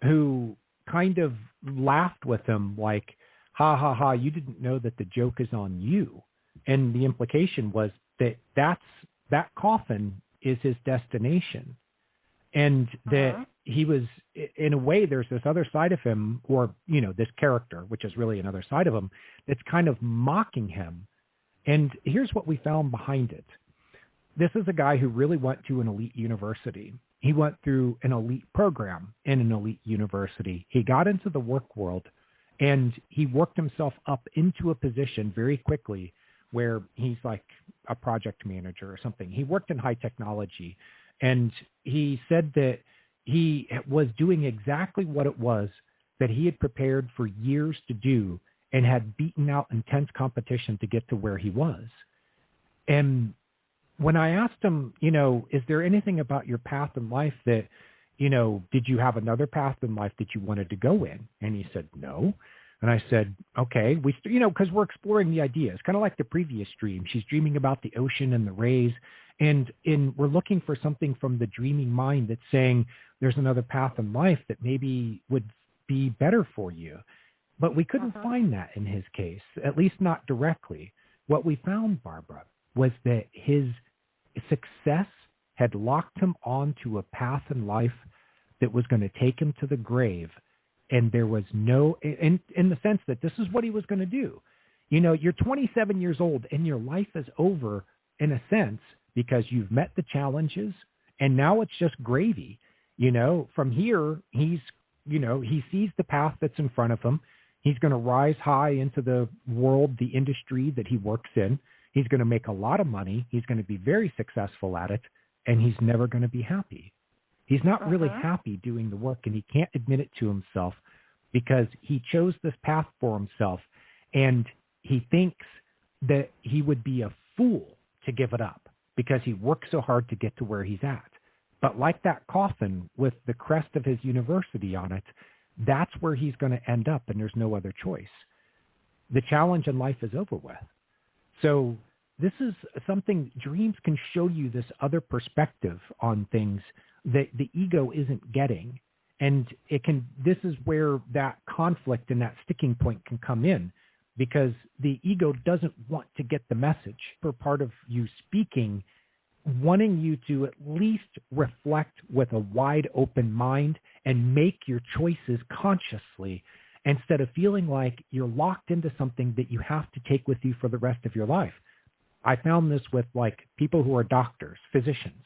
who kind of laughed with him like, ha, ha, ha, you didn't know that the joke is on you. And the implication was that that coffin is his destination. And that he was, in a way, there's this other side of him, or, this character, which is really another side of him, that's kind of mocking him. And here's what we found behind it. This is a guy who really went to an elite university. He went through an elite program in an elite university. He got into the work world, and he worked himself up into a position very quickly where he's like a project manager or something. He worked in high technology. And he said that he was doing exactly what it was that he had prepared for years to do and had beaten out intense competition to get to where he was. And when I asked him, is there anything about your path in life that, did you have another path in life that you wanted to go in? And he said, no. And I said, okay, because we're exploring the ideas, kind of like the previous dream. She's dreaming about the ocean and the rays. And we're looking for something from the dreaming mind that's saying there's another path in life that maybe would be better for you. But we couldn't find that in his case, at least not directly. What we found, Barbara, was that his success had locked him onto a path in life that was going to take him to the grave. And there was no, in the sense that this is what he was going to do. You're 27 years old and your life is over in a sense because you've met the challenges and now it's just gravy. From here, he sees the path that's in front of him. He's going to rise high into the world, the industry that he works in. He's going to make a lot of money. He's going to be very successful at it, and he's never going to be happy. He's not really happy doing the work, and he can't admit it to himself because he chose this path for himself, and he thinks that he would be a fool to give it up because he worked so hard to get to where he's at. But like that coffin with the crest of his university on it, that's where he's going to end up, and there's no other choice. The challenge in life is over with. So this is something, dreams can show you this other perspective on things that the ego isn't getting. And this is where that conflict and that sticking point can come in, because the ego doesn't want to get the message. For part of you speaking, wanting you to at least reflect with a wide open mind and make your choices consciously, instead of feeling like you're locked into something that you have to take with you for the rest of your life. I found this with like people who are doctors, physicians.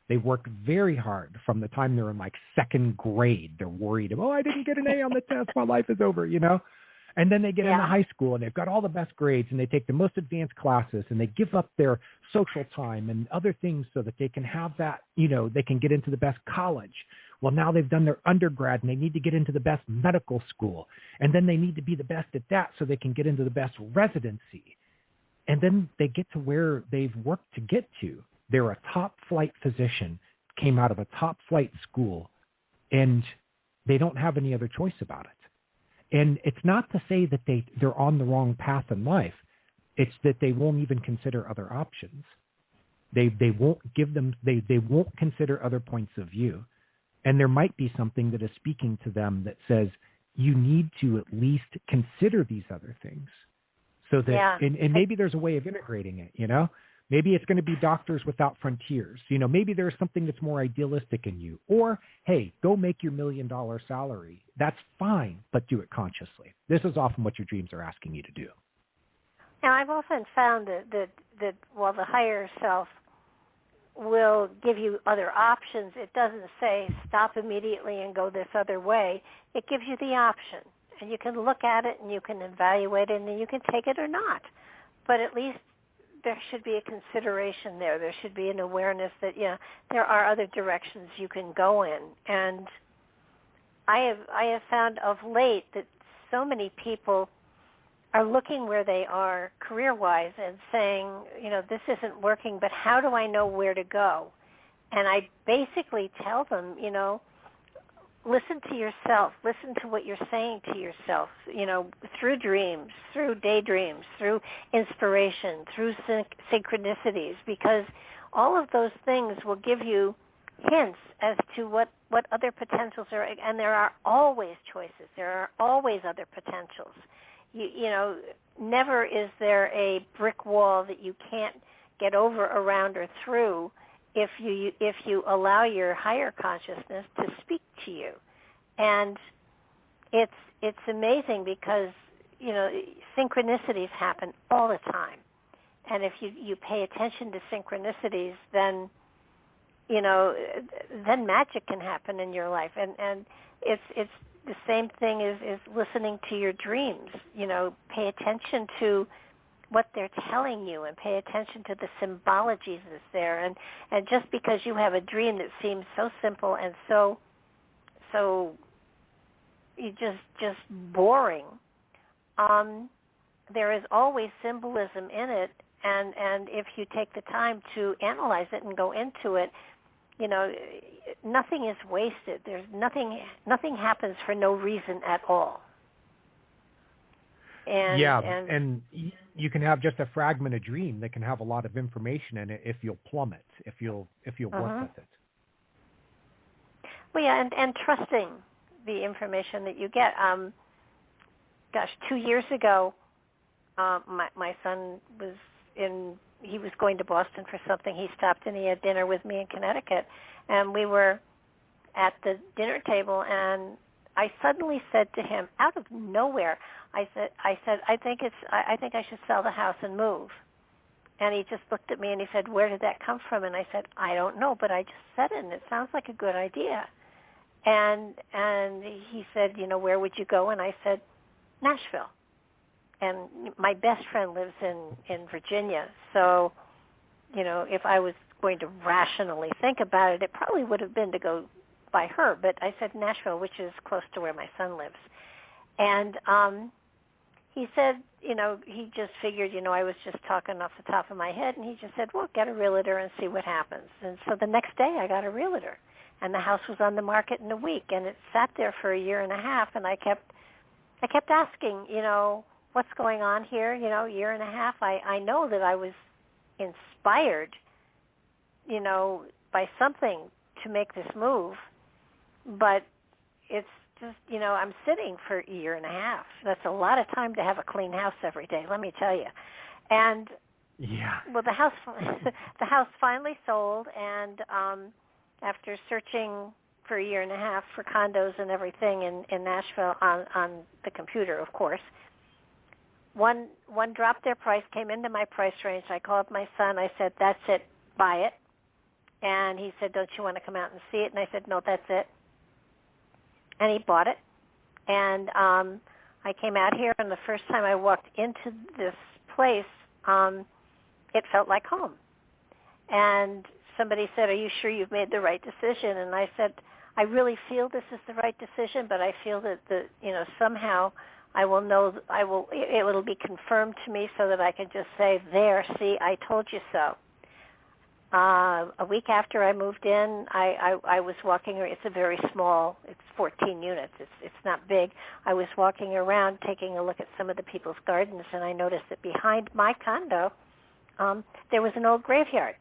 They work very hard from the time they're in like second grade. They're worried, I didn't get an A on the test, my life is over, And then they get into high school and they've got all the best grades and they take the most advanced classes and they give up their social time and other things so that they can have that, they can get into the best college. Well, now they've done their undergrad and they need to get into the best medical school. And then they need to be the best at that so they can get into the best residency. And then they get to where they've worked to get to. They're a top flight physician, came out of a top flight school, and they don't have any other choice about it. And it's not to say that they're on the wrong path in life. It's that they won't even consider other options. They won't consider other points of view. And there might be something that is speaking to them that says, you need to at least consider these other things. So that, and maybe there's a way of integrating it, Maybe it's going to be Doctors Without Frontiers. Maybe there's something that's more idealistic in you. Or, hey, go make your $1 million salary. That's fine, but do it consciously. This is often what your dreams are asking you to do. Now, I've often found that while the higher self will give you other options, it doesn't say stop immediately and go this other way. It gives you the option. And you can look at it and you can evaluate it and then you can take it or not. But at least there should be a consideration there. There should be an awareness that, there are other directions you can go in. And I have found of late that so many people are looking where they are career-wise and saying, this isn't working, but how do I know where to go? And I basically tell them, listen to yourself. Listen to what you're saying to yourself, through dreams, through daydreams, through inspiration, through synchronicities, because all of those things will give you hints as to what other potentials are. And there are always choices. There are always other potentials. Never is there a brick wall that you can't get over, around, or through if you allow your higher consciousness to speak to you. And it's amazing because synchronicities happen all the time. And if you pay attention to synchronicities, then then magic can happen in your life. And it's the same thing is listening to your dreams. Pay attention to what they're telling you, and pay attention to the symbologies that's there. And just because you have a dream that seems so simple and so just boring, there is always symbolism in it. And if you take the time to analyze it and go into it, nothing is wasted. There's nothing happens for no reason at all. And you can have just a fragment of dream that can have a lot of information in it if you'll plumb it, if you'll work with it. Well, yeah, and trusting the information that you get. 2 years ago, my son he was going to Boston for something. He stopped and he had dinner with me in Connecticut, and we were at the dinner table, and I suddenly said to him, out of nowhere, I said, I think I should sell the house and move. And he just looked at me and he said, where did that come from? And I said, I don't know, but I just said it, and it sounds like a good idea. And he said, where would you go? And I said, Nashville. And my best friend lives in Virginia, so, if I was going to rationally think about it, it probably would have been to go by her. But I said Nashville, which is close to where my son lives. And he said, he just figured, I was just talking off the top of my head, and he just said, well, get a realtor and see what happens. And so the next day I got a realtor, and the house was on the market in a week, and it sat there for a year and a half, and I kept asking, what's going on here, year and a half. I know that I was inspired, by something to make this move, but it's just, I'm sitting for a year and a half. That's a lot of time to have a clean house every day, let me tell you. And well, the house finally sold, and after searching for a year and a half for condos and everything in Nashville on the computer, of course, one dropped their price, came into my price range. I called my son. I said, that's it, buy it. And he said, don't you want to come out and see it? And I said, no, that's it. And he bought it. And I came out here, and the first time I walked into this place, it felt like home. And somebody said, are you sure you've made the right decision? And I said, I really feel this is the right decision, but I feel that somehow I will know, it'll be confirmed to me so that I can just say, there, see, I told you so. A week after I moved in, I was walking, it's a very small, it's 14 units, it's not big. I was walking around taking a look at some of the people's gardens, and I noticed that behind my condo, there was an old graveyard,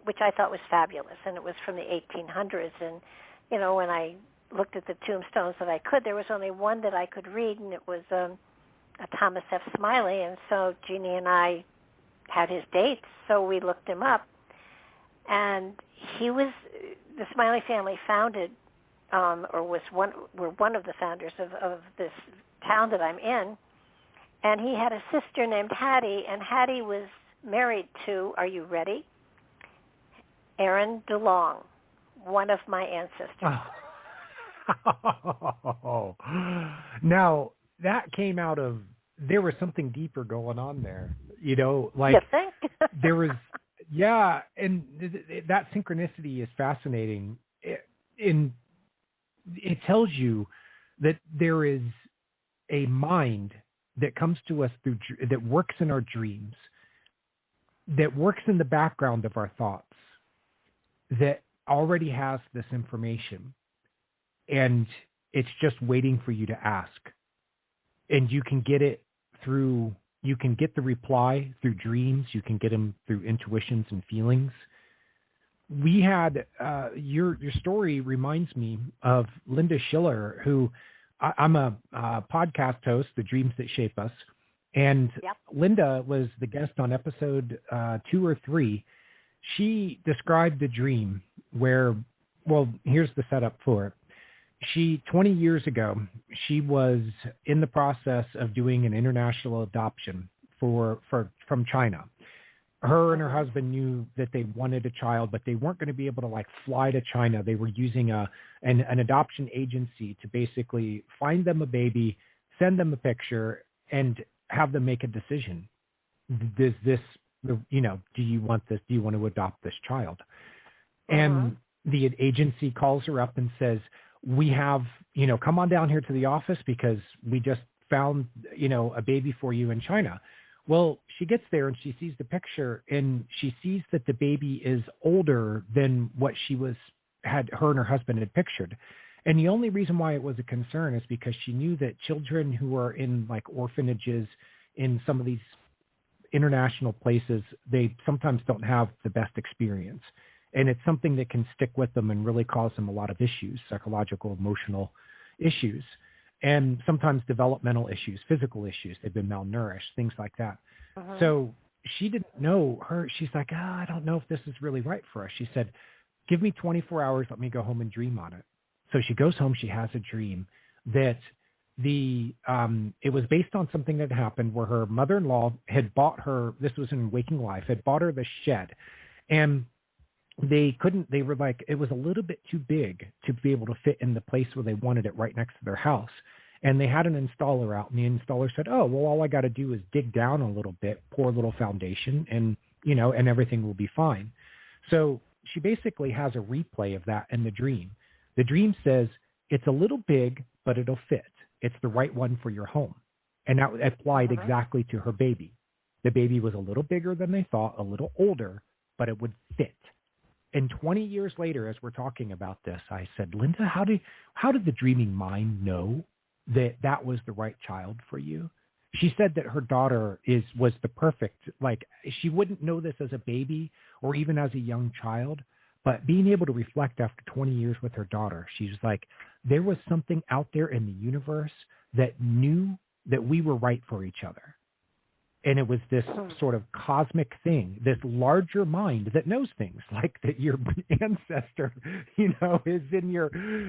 which I thought was fabulous, and it was from the 1800s. And, when I looked at the tombstones that I could, there was only one that I could read, and it was a Thomas F. Smiley. And so Jeannie and I had his dates, so we looked him up. And the Smiley family founded, were one of the founders of this town that I'm in. And he had a sister named Hattie, and Hattie was married to, are you ready? Aaron DeLong, one of my ancestors. Now, that came out of, there was something deeper going on there. like you think? there was, yeah, and that synchronicity is fascinating. It tells you that there is a mind that comes to us that works in our dreams, that works in the background of our thoughts, that already has this information, and it's just waiting for you to ask. And you can get it you can get the reply through dreams, you can get them through intuitions and feelings. We had, your story reminds me of Linda Schiller, who I'm a podcast host, The Dreams That Shape Us. And Yep. Linda was the guest on episode 2 or 3. She described a dream where, well, here's the setup for it. 20 years ago, she was in the process of doing an international adoption from China. Her and her husband knew that they wanted a child, but they weren't going to be able to fly to China. They were using an adoption agency to basically find them a baby, send them a picture, and have them make a decision. Does this, do you want this? Do you want to adopt this child? And the agency calls her up and says, we have, come on down here to the office because we just found, a baby for you in China. Well, she gets there and she sees the picture and she sees that the baby is older than what her and her husband had pictured. And the only reason why it was a concern is because she knew that children who are in orphanages in some of these international places, they sometimes don't have the best experience. And it's something that can stick with them and really cause them a lot of issues, psychological, emotional issues, and sometimes developmental issues, physical issues. They've been malnourished, things like that. So she didn't know she's like, I don't know if this is really right for us. She said, give me 24 hours. Let me go home and dream on it. So she goes home. She has a dream that it was based on something that happened where her mother-in-law had bought her, this was in waking life, had bought her the shed. And they were like, it was a little bit too big to be able to fit in the place where they wanted it right next to their house. And they had an installer out, and the installer said, oh, well, all I got to do is dig down a little bit, pour a little foundation, and, and everything will be fine. So she basically has a replay of that in the dream. The dream says, it's a little big, but it'll fit. It's the right one for your home. And that applied exactly to her baby. The baby was a little bigger than they thought, a little older, but it would fit. And 20 years later, as we're talking about this, I said, Linda, how did the dreaming mind know that was the right child for you? She said that her daughter was the perfect, she wouldn't know this as a baby or even as a young child, but being able to reflect after 20 years with her daughter, she's like, there was something out there in the universe that knew that we were right for each other. And it was this sort of cosmic thing, this larger mind that knows things, like that your ancestor, is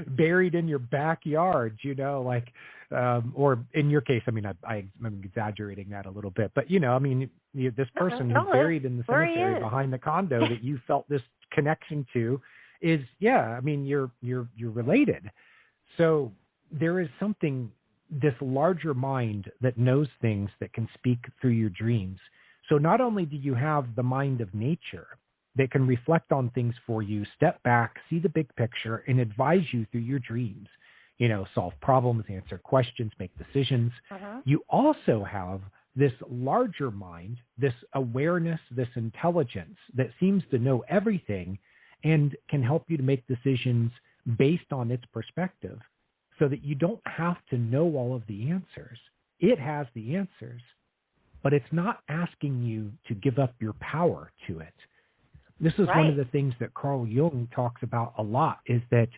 buried in your backyard, or in your case, I'm exaggerating that a little bit, but this person who's buried in the cemetery behind the condo that you felt this connection to is, you're related. So there is something, this larger mind that knows things that can speak through your dreams. So not only do you have the mind of nature that can reflect on things for you, step back, see the big picture, and advise you through your dreams, solve problems, answer questions, make decisions. You also have this larger mind, this awareness, this intelligence that seems to know everything and can help you to make decisions based on its perspective, so that you don't have to know all of the answers. It has the answers, but it's not asking you to give up your power to it. This is one of the things that Carl Jung talks about a lot, is that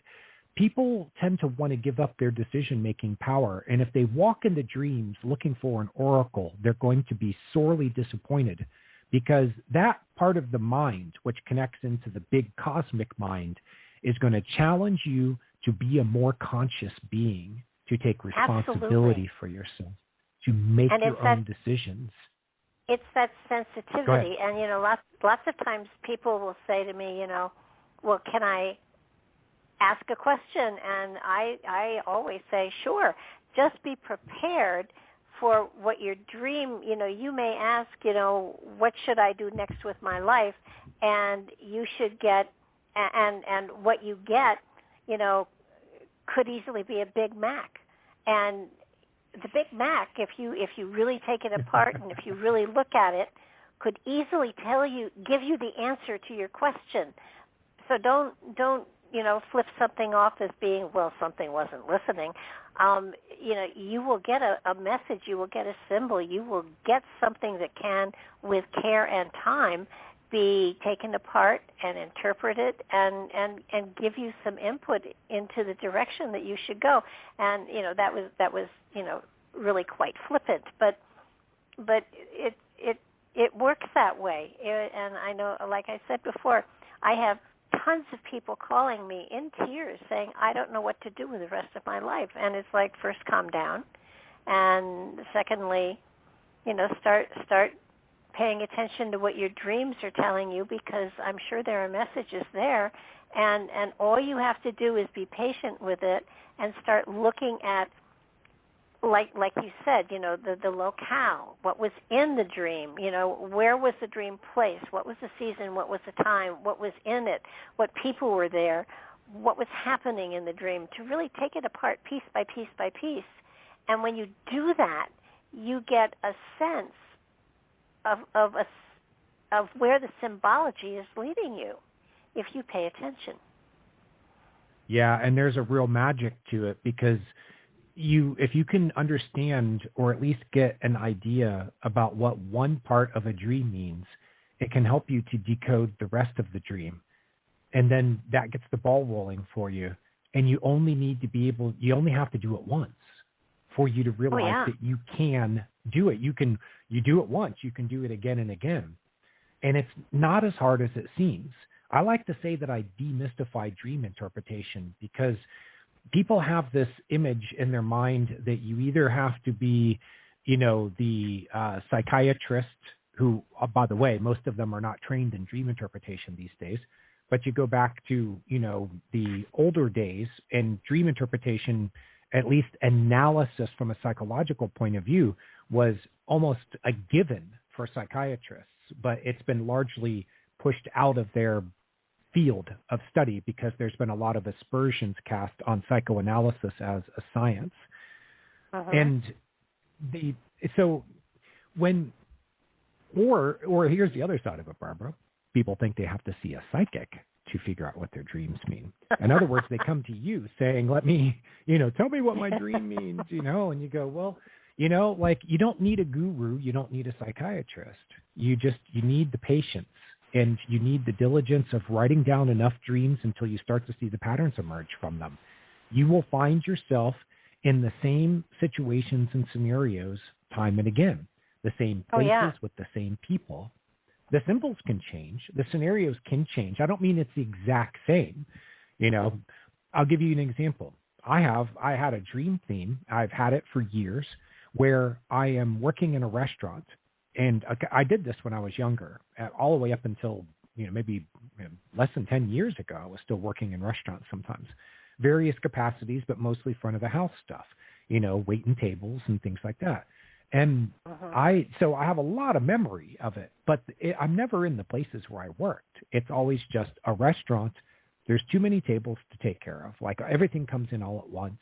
people tend to want to give up their decision-making power, and if they walk into dreams looking for an oracle, they're going to be sorely disappointed, because that part of the mind, which connects into the big cosmic mind, is going to challenge you to be a more conscious being, to take responsibility for yourself, to make your own decisions. It's that sensitivity. And, lots of times people will say to me, well, can I ask a question? And I always say, sure, just be prepared for what your dream, you may ask, what should I do next with my life? And you should get, and what you get, could easily be a Big Mac. And the Big Mac, if you really take it apart and if you really look at it, could easily give you the answer to your question. So don't flip something off as being, well, something wasn't listening. You will get a message, you will get a symbol, you will get something that can, with care and time, be taken apart and interpreted and give you some input into the direction that you should go. And that was really quite flippant, but it works that way. And I know, like I said before, I have tons of people calling me in tears saying, I don't know what to do with the rest of my life. And it's like, first, calm down. And secondly, start paying attention to what your dreams are telling you, because I'm sure there are messages there. And all you have to do is be patient with it and start looking at, like you said, the locale, what was in the dream, where was the dream placed, what was the season, what was the time, what was in it, what people were there, what was happening in the dream, to really take it apart piece by piece by piece. And when you do that, you get a sense of where the symbology is leading you, if you pay attention. Yeah, and there's a real magic to it, because if you can understand or at least get an idea about what one part of a dream means, it can help you to decode the rest of the dream. And then that gets the ball rolling for you. And you only have to do it once for you to realize that you can do it. You do it once, you can do it again and again. And it's not as hard as it seems. I like to say that I demystify dream interpretation, because people have this image in their mind that you either have to be, the psychiatrist who, by the way, most of them are not trained in dream interpretation these days. But you go back to, the older days, and dream interpretation, at least analysis from a psychological point of view, was almost a given for psychiatrists. But it's been largely pushed out of their field of study because there's been a lot of aspersions cast on psychoanalysis as a science. Uh-huh. And here's the other side of it, Barbara. People think they have to see a psychic to figure out what their dreams mean. In other words, they come to you saying, let me, tell me what my dream means, and you go, well, you don't need a guru. You don't need a psychiatrist. You need the patience, and you need the diligence of writing down enough dreams until you start to see the patterns emerge from them. You will find yourself in the same situations and scenarios time and again, the same places with the same people. The symbols can change. The scenarios can change. I don't mean it's the exact same. I'll give you an example. I had a dream theme. I've had it for years, where I am working in a restaurant. And I did this when I was younger, all the way up until, maybe less than 10 years ago. I was still working in restaurants sometimes. Various capacities, but mostly front of the house stuff, waiting tables and things like that. And I have a lot of memory of it, but I'm never in the places where I worked. It's always just a restaurant. There's too many tables to take care of. Like, everything comes in all at once.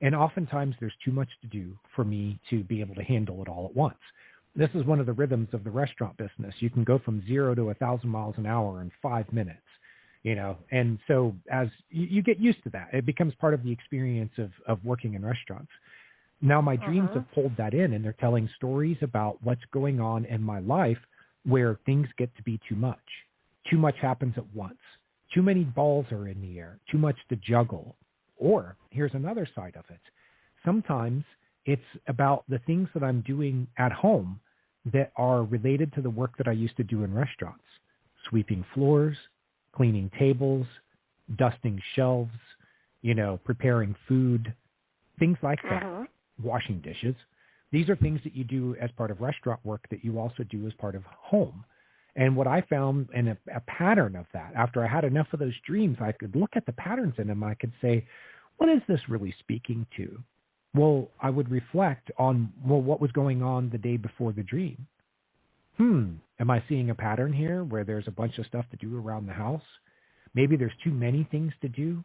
And oftentimes there's too much to do for me to be able to handle it all at once. This is one of the rhythms of the restaurant business. You can go from 0 to 1,000 miles an hour in 5 minutes, and so as you get used to that, it becomes part of the experience of working in restaurants. Now my dreams have pulled that in, and they're telling stories about what's going on in my life where things get to be too much. Too much happens at once. Too many balls are in the air. Too much to juggle. Or here's another side of it. Sometimes it's about the things that I'm doing at home that are related to the work that I used to do in restaurants. Sweeping floors, cleaning tables, dusting shelves, preparing food, things like that. Washing dishes. These are things that you do as part of restaurant work that you also do as part of home. And what I found in a pattern of that, after I had enough of those dreams, I could look at the patterns in them. I could say, what is this really speaking to? Well, I would reflect on, well, what was going on the day before the dream? Am I seeing a pattern here where there's a bunch of stuff to do around the house? Maybe there's too many things to do.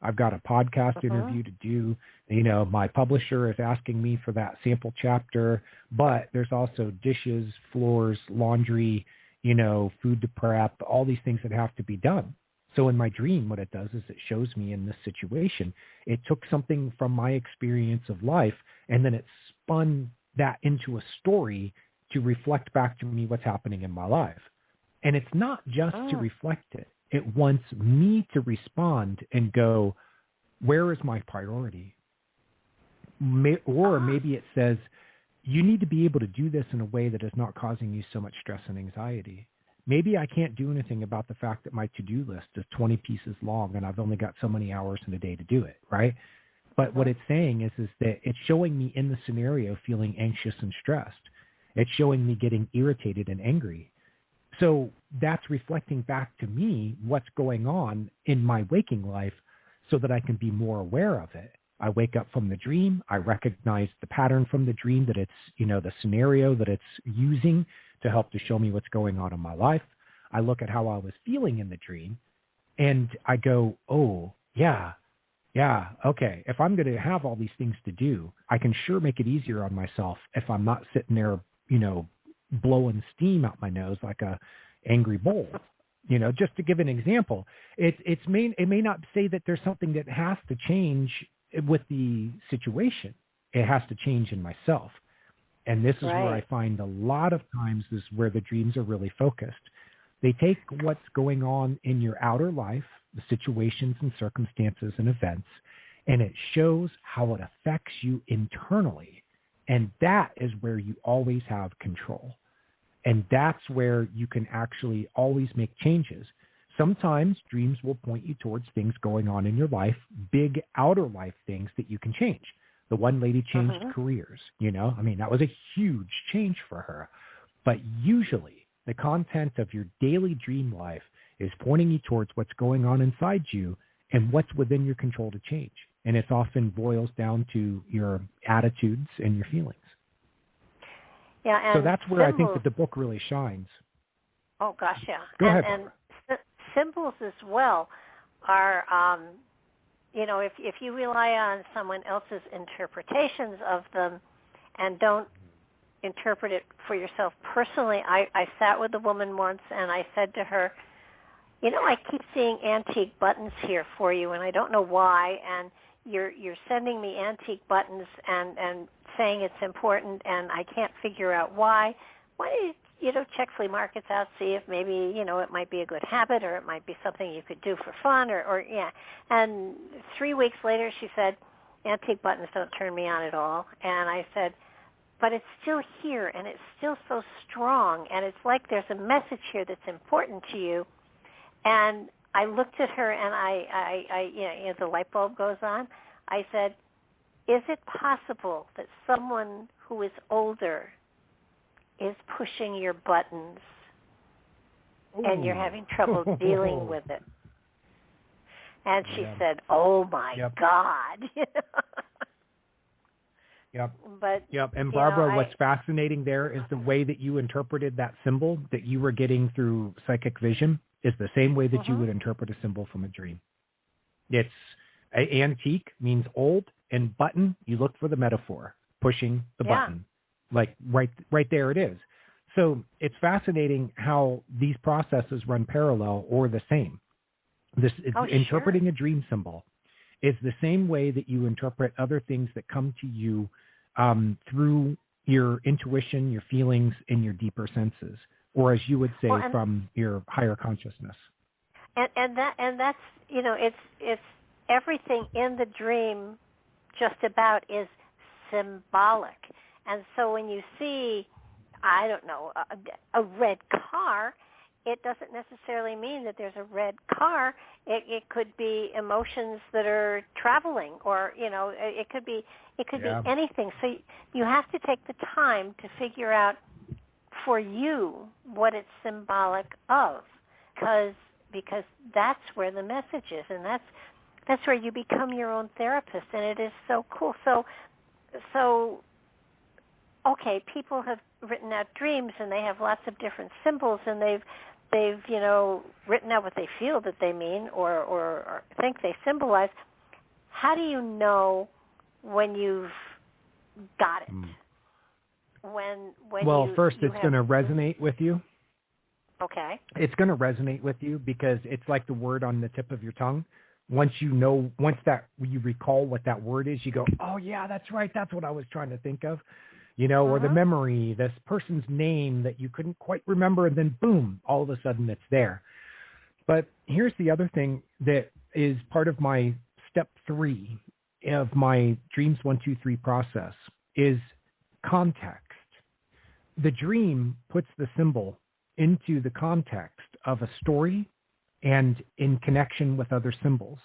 I've got a podcast interview to do. My publisher is asking me for that sample chapter, but there's also dishes, floors, laundry, food to prep, all these things that have to be done. So in my dream, what it does is it shows me in this situation, it took something from my experience of life, and then it spun that into a story to reflect back to me what's happening in my life. And it's not just to reflect it. It wants me to respond and go, where is my priority? Or maybe it says, you need to be able to do this in a way that is not causing you so much stress and anxiety. Maybe I can't do anything about the fact that my to-do list is 20 pieces long and I've only got so many hours in a day to do it, right? But what it's saying is that it's showing me in the scenario feeling anxious and stressed. It's showing me getting irritated and angry. So that's reflecting back to me what's going on in my waking life so that I can be more aware of it. I wake up from the dream. I recognize the pattern from the dream, that it's, the scenario that it's using to help to show me what's going on in my life. I look at how I was feeling in the dream and I go, oh, yeah, okay. If I'm going to have all these things to do, I can sure make it easier on myself if I'm not sitting there, blowing steam out my nose like a angry bull. Just to give an example, it may not say that there's something that has to change with the situation. It has to change in myself. And this is where I find a lot of times is where the dreams are really focused. They take what's going on in your outer life, the situations and circumstances and events, and it shows how it affects you internally. And that is where you always have control. And that's where you can actually always make changes. Sometimes dreams will point you towards things going on in your life, big outer life things that you can change. The one lady changed careers, that was a huge change for her. But usually the content of your daily dream life is pointing you towards what's going on inside you and what's within your control to change. And it often boils down to your attitudes and your feelings. Yeah, and so that's where I think that the book really shines. Oh, gosh, yeah. Go ahead. And symbols as well are, if you rely on someone else's interpretations of them and don't interpret it for yourself personally, I sat with a woman once and I said to her, I keep seeing antique buttons here for you, and I don't know why, and you're sending me antique buttons and saying it's important, and I can't figure out why. Why don't you, check flea markets out, see if maybe, it might be a good habit, or it might be something you could do for fun, or yeah. And 3 weeks later, she said, antique buttons don't turn me on at all. And I said, but it's still here, and it's still so strong, and it's like there's a message here that's important to you. And I looked at her, and I the light bulb goes on. I said, is it possible that someone who is older is pushing your buttons and you're having trouble dealing with it? And she said, oh, my God. Yep. But, And Barbara, what's fascinating there is the way that you interpreted that symbol that you were getting through psychic vision is the same way that you would interpret a symbol from a dream. It's antique means old, and button, you look for the metaphor, pushing the button. Like right there it is. So it's fascinating how these processes run parallel or the same. Interpreting a dream symbol is the same way that you interpret other things that come to you through your intuition, your feelings, and your deeper senses, or as you would say, from your higher consciousness. And that's it's everything in the dream just about is symbolic. And so when you see, I don't know, a red car, it doesn't necessarily mean that there's a red car. It could be emotions that are traveling, or it could be anything. So you have to take the time to figure out for you what it's symbolic of, because that's where the message is, and That's where you become your own therapist, and it is so cool. So, okay, people have written out dreams, and they have lots of different symbols, and they've written out what they feel that they mean or think they symbolize. How do you know when you've got it? When first you it's going to resonate with you. Okay. It's going to resonate with you because it's like the word on the tip of your tongue. Once you recall what that word is, you go, oh yeah, that's right. That's what I was trying to think of, or the memory, this person's name that you couldn't quite remember, and then boom, all of a sudden it's there. But here's the other thing that is part of my step 3 of my Dreams 1, 2, 3 process is context. The dream puts the symbol into the context of a story and in connection with other symbols.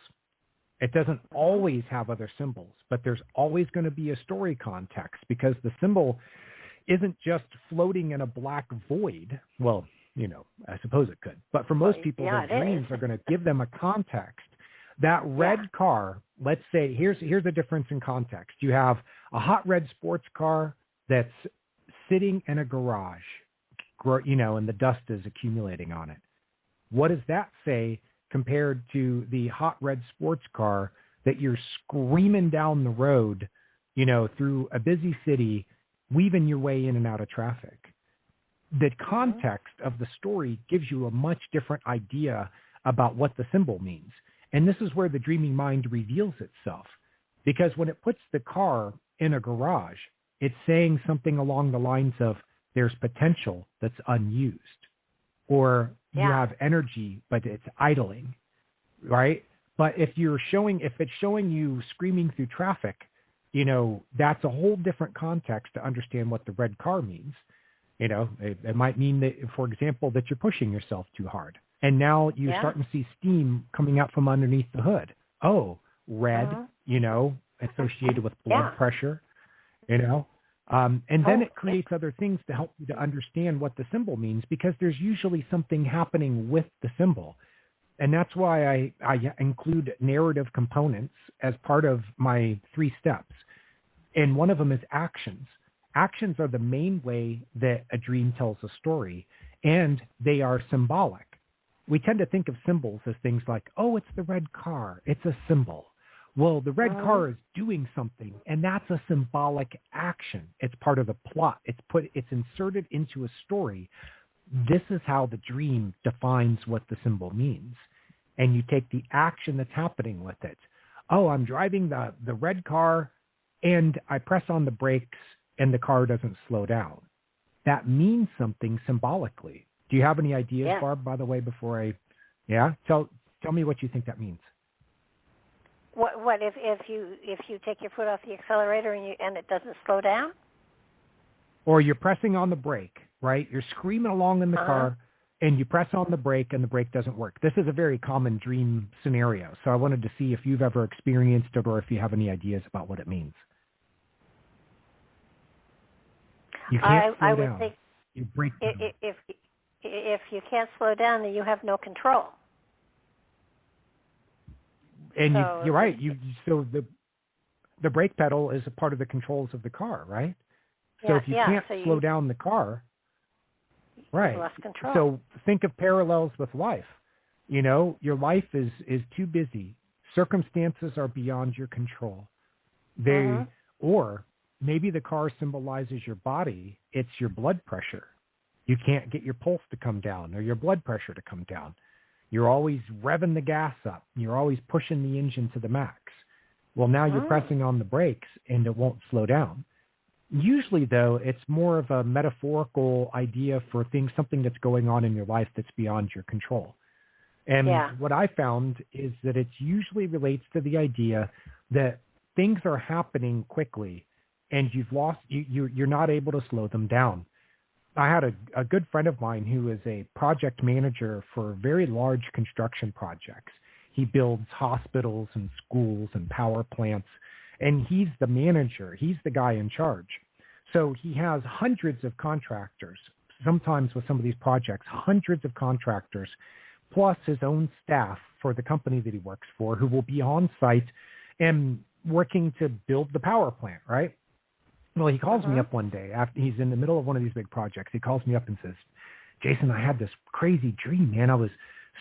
It doesn't always have other symbols, but there's always going to be a story context because the symbol isn't just floating in a black void. Well, I suppose it could. But for most people, their dreams are going to give them a context. That red car, let's say, here's the difference in context. You have a hot red sports car that's sitting in a garage, and the dust is accumulating on it. What does that say compared to the hot red sports car that you're screaming down the road, through a busy city, weaving your way in and out of traffic? The context of the story gives you a much different idea about what the symbol means. And this is where the dreaming mind reveals itself. Because when it puts the car in a garage, it's saying something along the lines of there's potential that's unused. Or you have energy, but it's idling, right? But if it's showing you screaming through traffic, that's a whole different context to understand what the red car means. It might mean that, for example, that you're pushing yourself too hard. And now you're starting to see steam coming out from underneath the hood. Oh, red, associated with blood pressure, and then it creates other things to help you to understand what the symbol means because there's usually something happening with the symbol. And that's why I include narrative components as part of my 3 steps. And one of them is actions. Actions are the main way that a dream tells a story, and they are symbolic. We tend to think of symbols as things like, oh, it's the red car. It's a symbol. Well, the red car is doing something, and that's a symbolic action. It's part of the plot. It's inserted into a story. This is how the dream defines what the symbol means. And you take the action that's happening with it. Oh, I'm driving the red car, and I press on the brakes, and the car doesn't slow down. That means something symbolically. Do you have any ideas, Barb, by the way, before I... Yeah? Tell me what you think that means. What if you take your foot off the accelerator and it doesn't slow down? Or you're pressing on the brake, right? You're screaming along in the car, and you press on the brake, and the brake doesn't work. This is a very common dream scenario, so I wanted to see if you've ever experienced it or if you have any ideas about what it means. You can't slow down. Think you brake down. If you can't slow down, then you have no control. And you're right. So the brake pedal is a part of the controls of the car, right? So if you can't slow down the car, right? Lost control. So think of parallels with life. Your life is too busy. Circumstances are beyond your control. Or maybe the car symbolizes your body. It's your blood pressure. You can't get your pulse to come down or your blood pressure to come down. You're always revving the gas up. You're always pushing the engine to the max. Well, now you're pressing on the brakes and it won't slow down. Usually, though, it's more of a metaphorical idea for something that's going on in your life that's beyond your control. And what I found is that it usually relates to the idea that things are happening quickly and you're not able to slow them down. I had a good friend of mine who is a project manager for very large construction projects. He builds hospitals and schools and power plants, and he's the manager. He's the guy in charge. So he has hundreds of contractors, sometimes with some of these projects, hundreds of contractors plus his own staff for the company that he works for, who will be on site and working to build the power plant, right? Well, he calls me up one day after he's in the middle of one of these big projects. He calls me up and says, Jason, I had this crazy dream, man. I was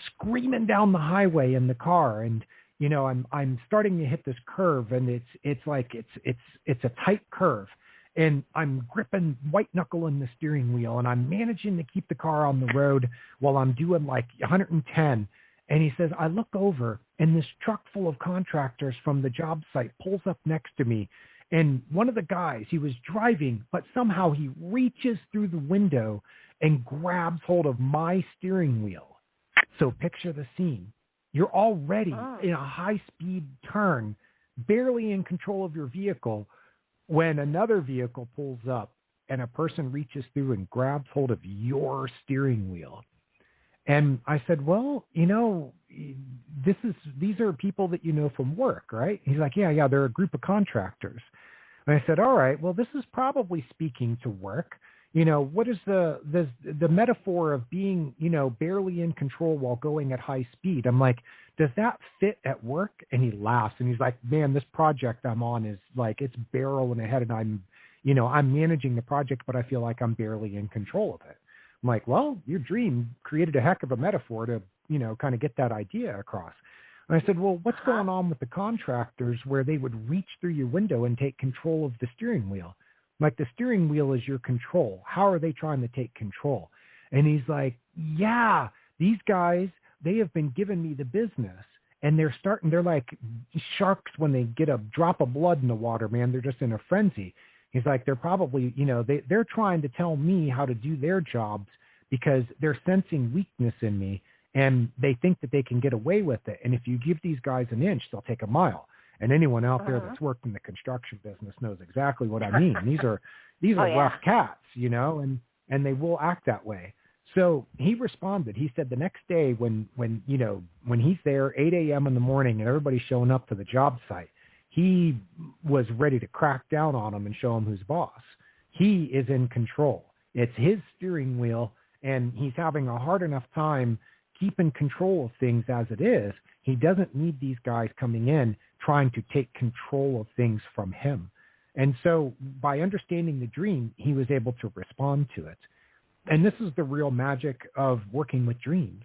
screaming down the highway in the car, and you know, I'm starting to hit this curve, and it's a tight curve, and I'm gripping white knuckle in the steering wheel, and I'm managing to keep the car on the road while I'm doing like 110. And he says, I look over, and this truck full of contractors from the job site pulls up next to me. And one of the guys, he was driving, but somehow he reaches through the window and grabs hold of my steering wheel. So picture the scene. You're already in a high-speed turn, barely in control of your vehicle, when another vehicle pulls up and a person reaches through and grabs hold of your steering wheel. And I said, well, you know, these are people that you know from work, right? He's like, yeah, they're a group of contractors. And I said, all right, well, this is probably speaking to work. You know, what is the metaphor of being, you know, barely in control while going at high speed? I'm like, does that fit at work? And he laughs and he's like, man, this project I'm on is like, it's barreling ahead, and I'm managing the project, but I feel like I'm barely in control of it. I'm like, well, your dream created a heck of a metaphor to, you know, kind of get that idea across. And I said, well, what's going on with the contractors where they would reach through your window and take control of the steering wheel? Like, the steering wheel is your control. How are they trying to take control? And he's like, yeah, these guys, they have been giving me the business. And they're like sharks when they get a drop of blood in the water, man. They're just in a frenzy. He's like, they're probably, you know, they're trying to tell me how to do their jobs because they're sensing weakness in me, and they think that they can get away with it. And if you give these guys an inch, they'll take a mile. And anyone out there that's worked in the construction business knows exactly what I mean. These are rough cats, you know, and they will act that way. So he responded. He said the next day when he's there 8 a.m. in the morning and everybody's showing up to the job site, he was ready to crack down on them and show them who's boss. He is in control. It's his steering wheel, and he's having a hard enough time keeping control of things as it is. He doesn't need these guys coming in trying to take control of things from him. And so by understanding the dream, he was able to respond to it. And this is the real magic of working with dreams.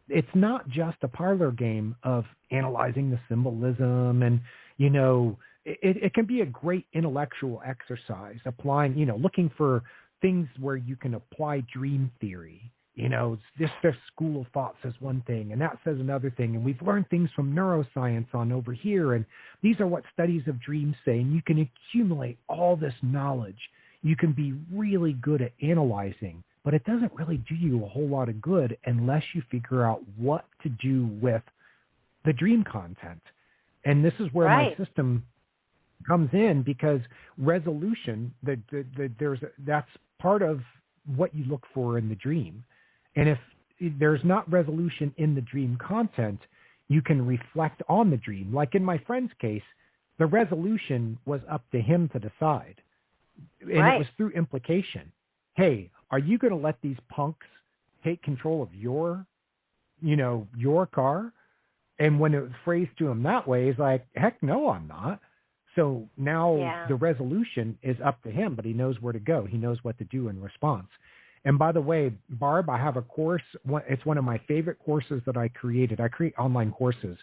It's not just a parlor game of analyzing the symbolism, and, you know, it can be a great intellectual exercise, applying, you know, looking for things where you can apply dream theory. You know, this school of thought says one thing, and that says another thing, and we've learned things from neuroscience on over here, and these are what studies of dreams say, and you can accumulate all this knowledge. You can be really good at analyzing, but it doesn't really do you a whole lot of good unless you figure out what to do with the dream content. And this is where my system comes in, because resolution, that's part of what you look for in the dream. And if there's not resolution in the dream content, you can reflect on the dream. Like in my friend's case, the resolution was up to him to decide. And it was through implication. Hey, are you going to let these punks take control of your car? And when it was phrased to him that way, he's like, heck no, I'm not. So now the resolution is up to him, but he knows where to go. He knows what to do in response. And by the way, Barb, I have a course. It's one of my favorite courses that I created. I create online courses,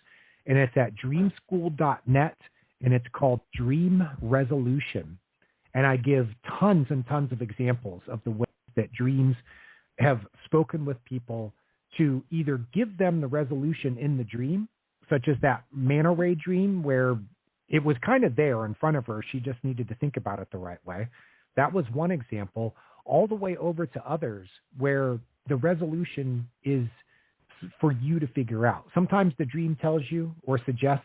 and it's at dreamschool.net, and it's called Dream Resolution. And I give tons and tons of examples of the ways that dreams have spoken with people to either give them the resolution in the dream, such as that manta ray dream where it was kind of there in front of her. She just needed to think about it the right way. That was one example, all the way over to others where the resolution is for you to figure out. Sometimes the dream tells you or suggests,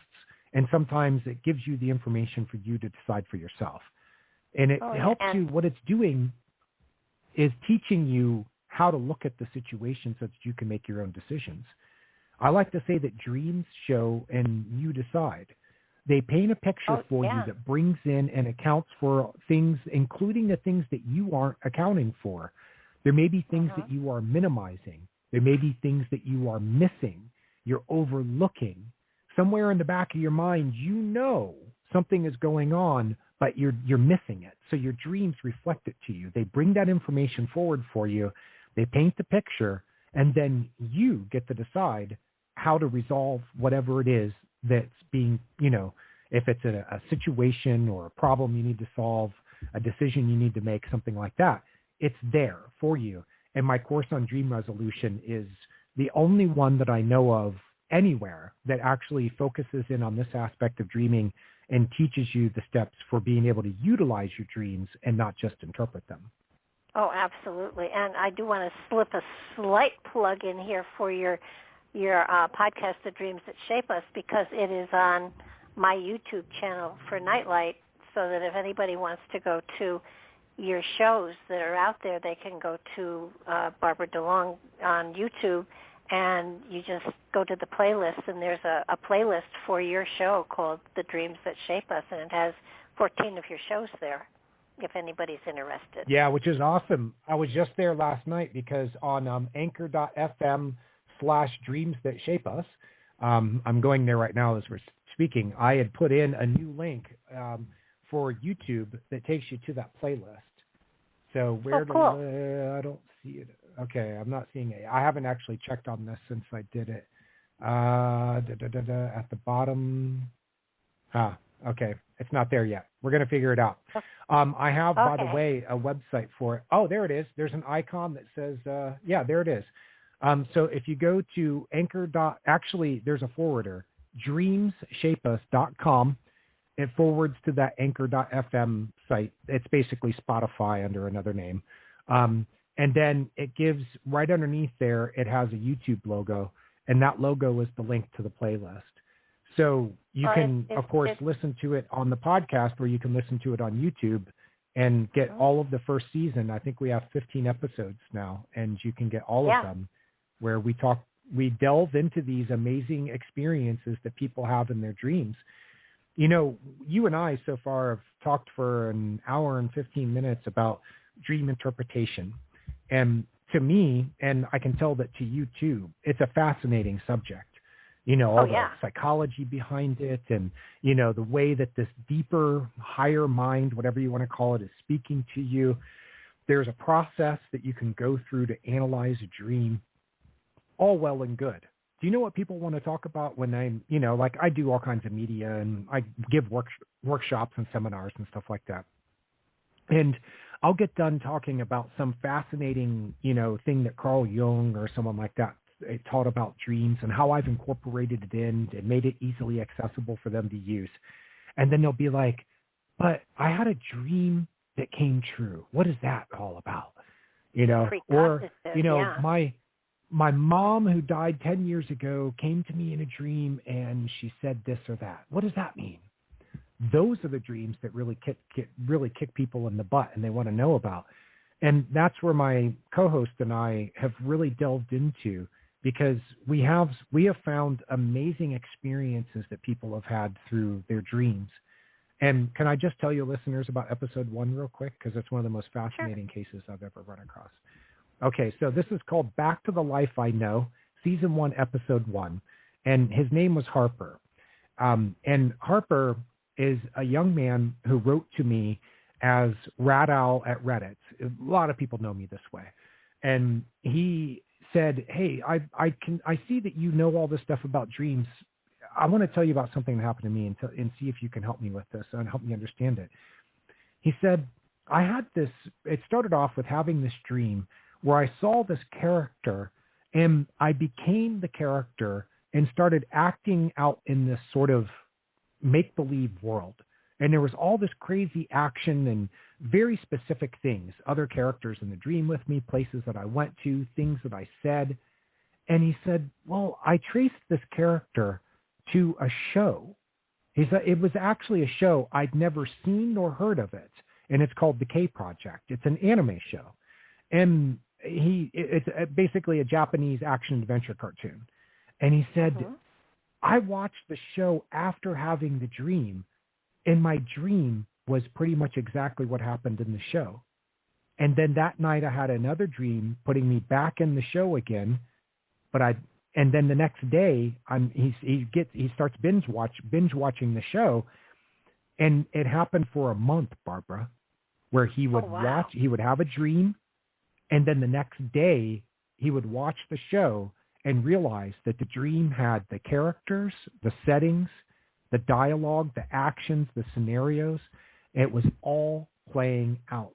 and sometimes it gives you the information for you to decide for yourself. And it helps you. What it's doing is teaching you how to look at the situation so that you can make your own decisions. I like to say that dreams show and you decide. They paint a picture for you that brings in and accounts for things, including the things that you aren't accounting for. There may be things that you are minimizing, There may be things that you are missing, you're overlooking. Somewhere in the back of your mind, you know something is going on, but you're missing it. So your dreams reflect it to you. They bring that information forward for you. They paint the picture, and then you get to decide how to resolve whatever it is that's being, if it's a situation or a problem you need to solve, a decision you need to make, something like that. It's there for you. And my course on dream resolution is the only one that I know of anywhere that actually focuses in on this aspect of dreaming and teaches you the steps for being able to utilize your dreams and not just interpret them. Oh, absolutely. And I do want to slip a slight plug in here for your podcast, The Dreams That Shape Us, because it is on my YouTube channel for Nightlight, so that if anybody wants to go to your shows that are out there, they can go to Barbara DeLong on YouTube, and you just go to the playlist, and there's a playlist for your show called The Dreams That Shape Us, and it has 14 of your shows there, if anybody's interested. Yeah, which is awesome. I was just there last night because on anchor.fm/dreams that shape us, I'm going there right now as we're speaking. I had put in a new link for YouTube that takes you to that playlist. So where cool. I don't see it. Okay, I'm not seeing it. I haven't actually checked on this since I did it. At the bottom. Okay. It's not there yet. We're going to figure it out. I have, by the way, a website for it. Oh, there it is. There's an icon that says, yeah, there it is. So if you go to actually, there's a forwarder, dreamsshapeus.com. It forwards to that anchor.fm site. It's basically Spotify under another name. And then it gives, right underneath there, it has a YouTube logo, and that logo is the link to the playlist. So you can, of course, listen to it on the podcast, or you can listen to it on YouTube and get all of the first season. I think we have 15 episodes now, and you can get all of them where we delve into these amazing experiences that people have in their dreams. You and I so far have talked for an hour and 15 minutes about dream interpretation. And to me, and I can tell that to you too, it's a fascinating subject. All the psychology behind it, and, the way that this deeper, higher mind, whatever you want to call it, is speaking to you. There's a process that you can go through to analyze a dream. All well and good. Do you know what people want to talk about when I'm, like I do all kinds of media, and I give workshops and seminars and stuff like that. And I'll get done talking about some fascinating, thing that Carl Jung or someone like that taught about dreams, and how I've incorporated it in and made it easily accessible for them to use. And then they'll be like, but I had a dream that came true. What is that all about? Or, my mom who died 10 years ago came to me in a dream and she said this or that. What does that mean? Those are the dreams that really kick people in the butt, and they want to know about. And that's where my co-host and I have really delved into, because we have found amazing experiences that people have had through their dreams. And can I just tell you, listeners, about episode 1 real quick, because it's one of the most fascinating cases I've ever run across. Okay, so this is called Back to the Life I Know, Season 1, Episode 1. And his name was Harper. And Harper is a young man who wrote to me as RadOwl at Reddit. A lot of people know me this way. And he said, hey, I see that you know all this stuff about dreams. I want to tell you about something that happened to me and see if you can help me with this and help me understand it. He said, I had this, it started off with having this dream where I saw this character, and I became the character and started acting out in this sort of make-believe world. And there was all this crazy action and very specific things, other characters in the dream with me, places that I went to, things that I said. And he said, well, I traced this character to a show. He said it was actually a show. I'd never seen nor heard of it. And it's called The K Project. It's an anime show. And it's basically a Japanese action-adventure cartoon. And he said, I watched the show after having the dream, and my dream was pretty much exactly what happened in the show. And then that night I had another dream putting me back in the show again, and then the next day, he starts binge watching the show, and it happened for a month, Barbara, where he would he would have a dream, and then the next day he would watch the show and realize that the dream had the characters, the settings, the dialogue, the actions, the scenarios. It was all playing out.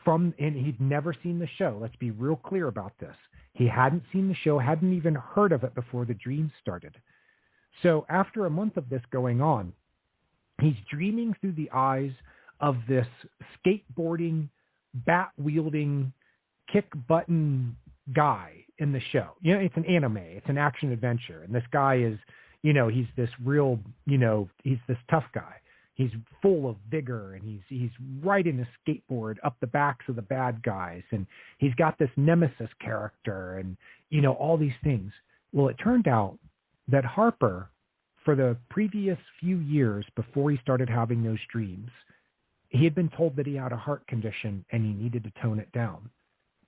And he'd never seen the show. Let's be real clear about this. He hadn't seen the show, hadn't even heard of it before the dream started. So after a month of this going on, he's dreaming through the eyes of this skateboarding, bat-wielding, kick-button guy in the show. It's an anime. It's an action-adventure. And this guy is, he's this real, he's this tough guy. He's full of vigor, and he's riding a skateboard up the backs of the bad guys, and he's got this nemesis character, and all these things. Well, it turned out that Harper, for the previous few years before he started having those dreams, he had been told that he had a heart condition and he needed to tone it down.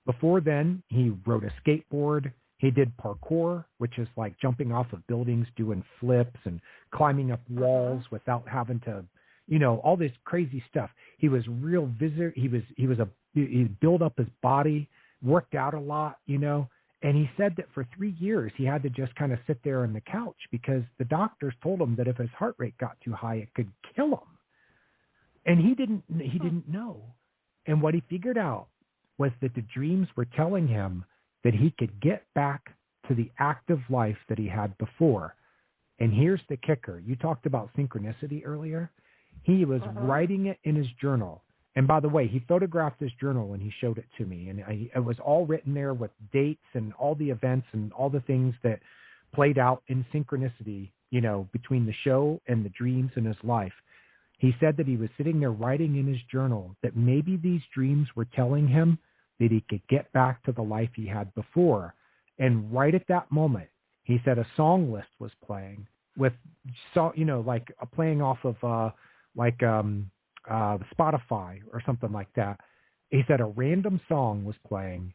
Before then, he rode a skateboard. He did parkour, which is like jumping off of buildings, doing flips and climbing up walls without having to, all this crazy stuff. He was real visitor. He built up his body, worked out a lot, and he said that for 3 years he had to just kind of sit there on the couch because the doctors told him that if his heart rate got too high, it could kill him. And he didn't know. And what he figured out was that the dreams were telling him that he could get back to the active life that he had before. And here's the kicker. You talked about synchronicity earlier. He was writing it in his journal. And by the way, he photographed his journal and he showed it to me. And it was all written there with dates and all the events and all the things that played out in synchronicity, between the show and the dreams in his life. He said that he was sitting there writing in his journal that maybe these dreams were telling him that he could get back to the life he had before. And right at that moment, he said a song list was playing with, like playing off of Spotify or something like that. He said a random song was playing,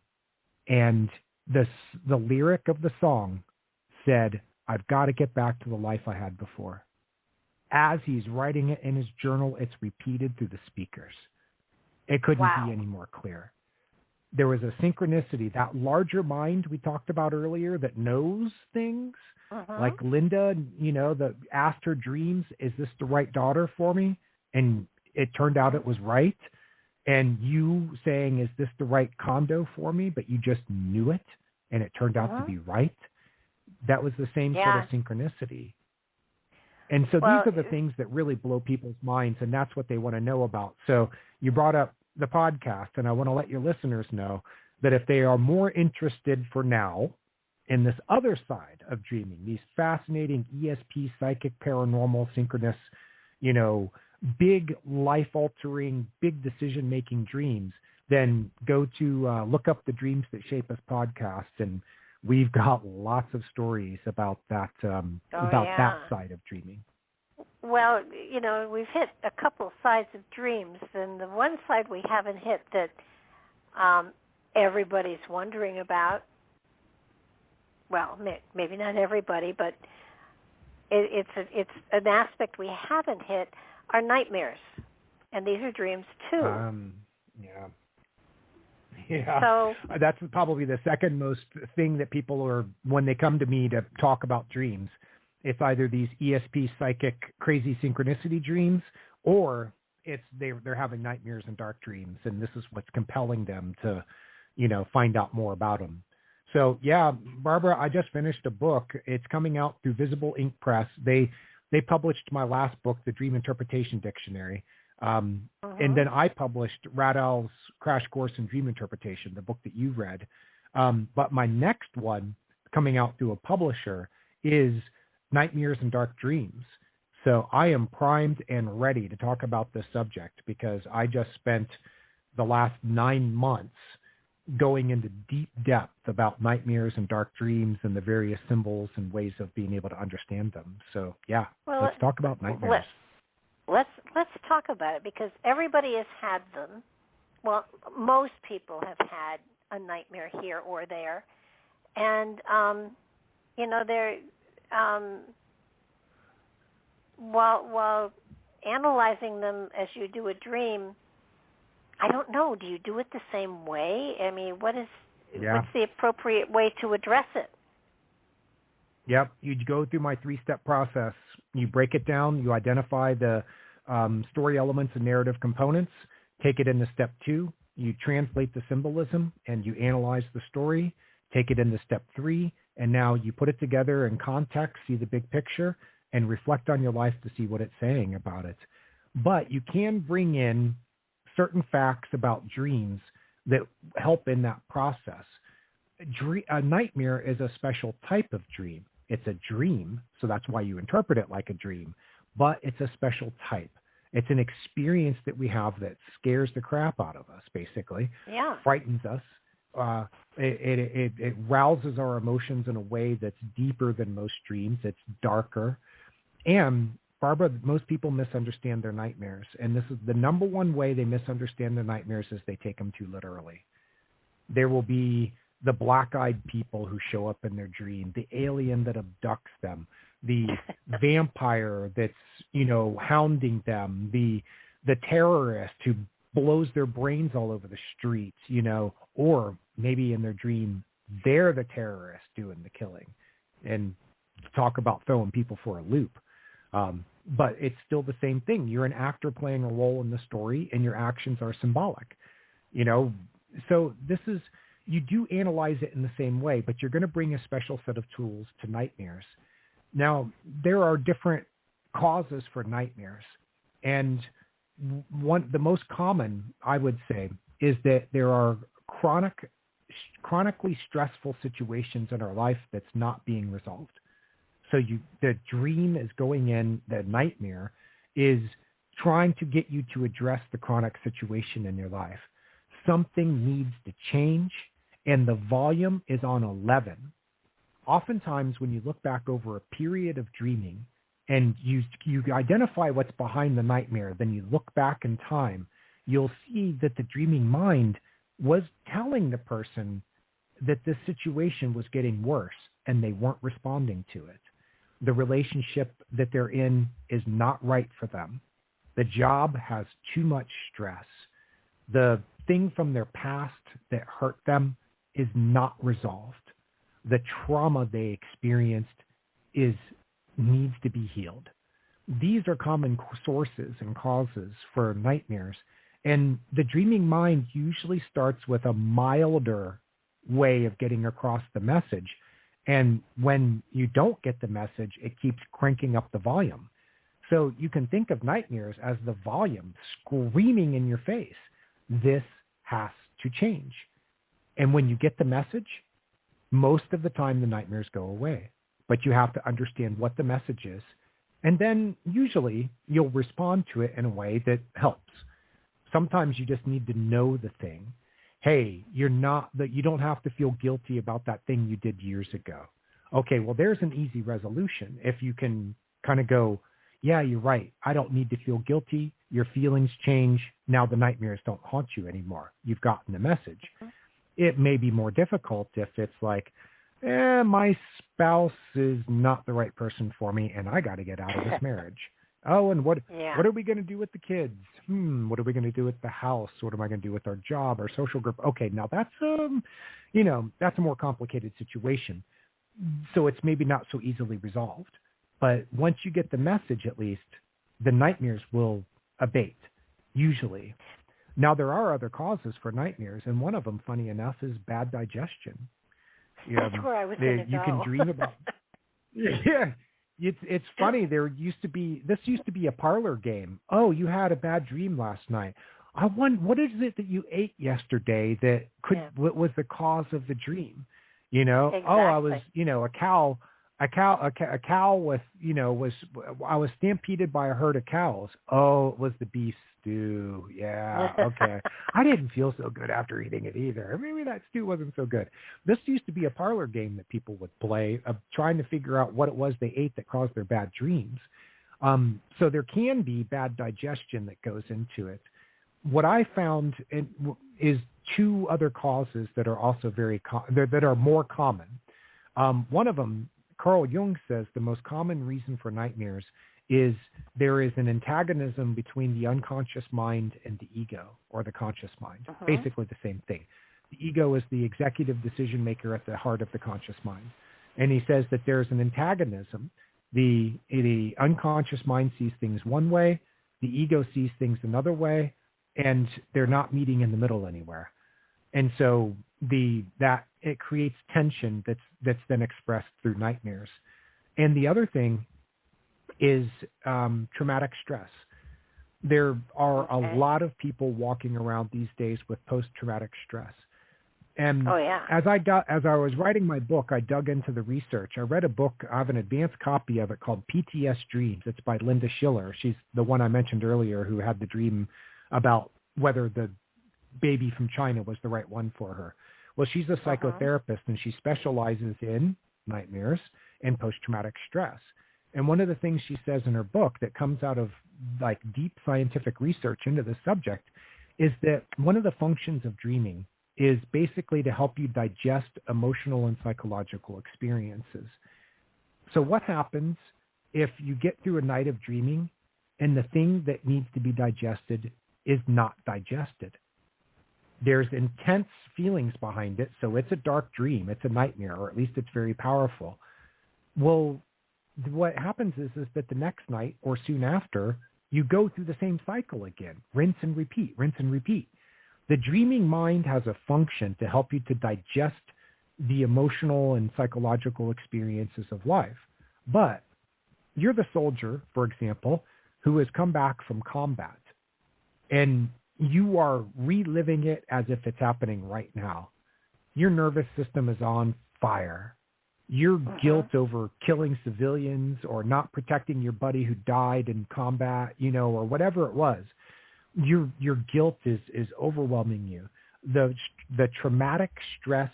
and the lyric of the song said, "I've got to get back to the life I had before." As he's writing it in his journal, it's repeated through the speakers. It couldn't be any more clear. There was a synchronicity, that larger mind we talked about earlier that knows things, like Linda, that asked her dreams, is this the right daughter for me? And it turned out it was right. And you saying, is this the right condo for me? But you just knew it, and it turned out to be right. That was the same sort of synchronicity. And so these are the things that really blow people's minds, and that's what they want to know about. So you brought up the podcast, and I want to let your listeners know that if they are more interested for now in this other side of dreaming, these fascinating ESP, psychic, paranormal, synchronous, big life-altering, big decision-making dreams, then go to look up the Dreams That Shape Us podcast, and we've got lots of stories about that that side of dreaming. Well, we've hit a couple sides of dreams, and the one side we haven't hit that everybody's wondering about, well, maybe not everybody, but it's an aspect we haven't hit, are nightmares. And these are dreams, too. Yeah, so that's probably the second most thing that people are, when they come to me to talk about dreams, it's either these ESP psychic crazy synchronicity dreams, or it's they're having nightmares and dark dreams, and this is what's compelling them to, find out more about them. So yeah, Barbara, I just finished a book. It's coming out through Visible Ink Press. They published my last book, The Dream Interpretation Dictionary. And then I published RadOwl's Crash Course in Dream Interpretation, the book that you read. But my next one, coming out through a publisher, is Nightmares and Dark Dreams. So I am primed and ready to talk about this subject because I just spent the last 9 months going into deep depth about nightmares and dark dreams and the various symbols and ways of being able to understand them. So yeah, let's talk about nightmares. Let's talk about it because everybody has had them. Well, most people have had a nightmare here or there. And, they're, while analyzing them as you do a dream, I don't know, do you do it the same way? I mean, what's the appropriate way to address it? Yep. You go through my 3-step process. You break it down. You identify the story elements and narrative components. Take it into step 2. You translate the symbolism and you analyze the story. Take it into step 3. And now you put it together in context, see the big picture, and reflect on your life to see what it's saying about it. But you can bring in certain facts about dreams that help in that process. A nightmare is a special type of dream. It's a dream, so that's why you interpret it like a dream, but it's a special type. It's an experience that we have that scares the crap out of us, basically. Yeah. Frightens us. It rouses our emotions in a way that's deeper than most dreams. It's darker. And Barbara, most people misunderstand their nightmares, and this is the number one way they misunderstand their nightmares is they take them too literally. There will be the black-eyed people who show up in their dream, the alien that abducts them, the vampire that's, hounding them, the terrorist who blows their brains all over the streets, or maybe in their dream, they're the terrorist doing the killing. And talk about throwing people for a loop. But it's still the same thing. You're an actor playing a role in the story, and your actions are symbolic. So this is, you do analyze it in the same way, but you're going to bring a special set of tools to nightmares. Now, there are different causes for nightmares, and the most common, I would say, is that there are chronically stressful situations in our life that's not being resolved. So the dream is going in, the nightmare is trying to get you to address the chronic situation in your life. Something needs to change, and the volume is on 11. Oftentimes, when you look back over a period of dreaming and you identify what's behind the nightmare, then you look back in time, you'll see that the dreaming mind was telling the person that this situation was getting worse and they weren't responding to it. The relationship that they're in is not right for them. The job has too much stress. The thing from their past that hurt them is not resolved. The trauma they experienced needs to be healed. These are common sources and causes for nightmares. And the dreaming mind usually starts with a milder way of getting across the message. And when you don't get the message, it keeps cranking up the volume. So you can think of nightmares as the volume screaming in your face. This has to change. And when you get the message, most of the time the nightmares go away. But you have to understand what the message is. And then usually you'll respond to it in a way that helps. Sometimes you just need to know the thing. Hey, you don't have to feel guilty about that thing you did years ago. Okay, well, there's an easy resolution. If you can kind of go, yeah, you're right. I don't need to feel guilty. Your feelings change. Now the nightmares don't haunt you anymore. You've gotten the message. It may be more difficult if it's like, my spouse is not the right person for me and I got to get out of this marriage. Oh, and what are we going to do with the kids? What are we going to do with the house? What am I going to do with our job, our social group? Okay, now that's that's a more complicated situation. So it's maybe not so easily resolved. But once you get the message, at least, the nightmares will abate, usually. Now, there are other causes for nightmares, and one of them, funny enough, is bad digestion. That's where I was going to go. You can dream about. Yeah. It's funny. This used to be a parlor game. Oh, you had a bad dream last night. I wonder, what is it that you ate yesterday that what was the cause of the dream? Exactly. Oh, I was, a cow with, I was stampeded by a herd of cows. Oh, it was the beef stew. Yeah, okay. I didn't feel so good after eating it either. Maybe that stew wasn't so good. This used to be a parlor game that people would play of trying to figure out what it was they ate that caused their bad dreams. So there can be bad digestion that goes into it. What I found is two other causes that are also that are more common. One of them, Carl Jung says the most common reason for nightmares is there is an antagonism between the unconscious mind and the ego, or the conscious mind. Basically the same thing. The ego is the executive decision maker at the heart of the conscious mind. And he says that there's an antagonism. The unconscious mind sees things one way, the ego sees things another way, and they're not meeting in the middle anywhere. And so that it creates tension that's then expressed through nightmares. And the other thing is traumatic stress. There are a lot of people walking around these days with post-traumatic stress. And as I was writing my book, I dug into the research. I read a book, I have an advanced copy of it called PTS Dreams. It's by Linda Schiller. She's the one I mentioned earlier who had the dream about whether the baby from China was the right one for her. Well, she's a psychotherapist, and she specializes in nightmares and post-traumatic stress. And one of the things she says in her book that comes out of like deep scientific research into the subject is that one of the functions of dreaming is basically to help you digest emotional and psychological experiences. So what happens if you get through a night of dreaming and the thing that needs to be digested is not digested? There's intense feelings behind it, so it's a dark dream, it's a nightmare, or at least it's very powerful. Well, what happens is that the next night or soon after, you go through the same cycle again, rinse and repeat, rinse and repeat. The dreaming mind has a function to help you to digest the emotional and psychological experiences of life. But you're the soldier, for example, who has come back from combat, and you are reliving it as if it's happening right now. Your nervous system is on fire. Your guilt over killing civilians or not protecting your buddy who died in combat, or whatever it was, your guilt is overwhelming you. The traumatic stress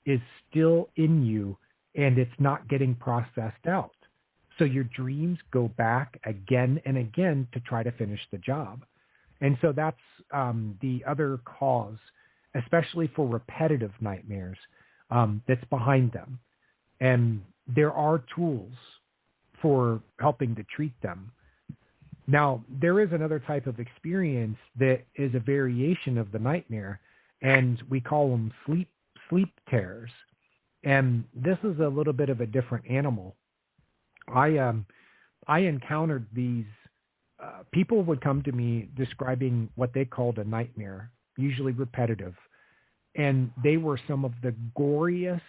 is still in you, and it's not getting processed out. So your dreams go back again and again to try to finish the job. And so that's the other cause, especially for repetitive nightmares, that's behind them. And there are tools for helping to treat them. Now, there is another type of experience that is a variation of the nightmare, and we call them sleep tears. And this is a little bit of a different animal. I encountered these. People would come to me describing what they called a nightmare, usually repetitive, and they were some of the goriest,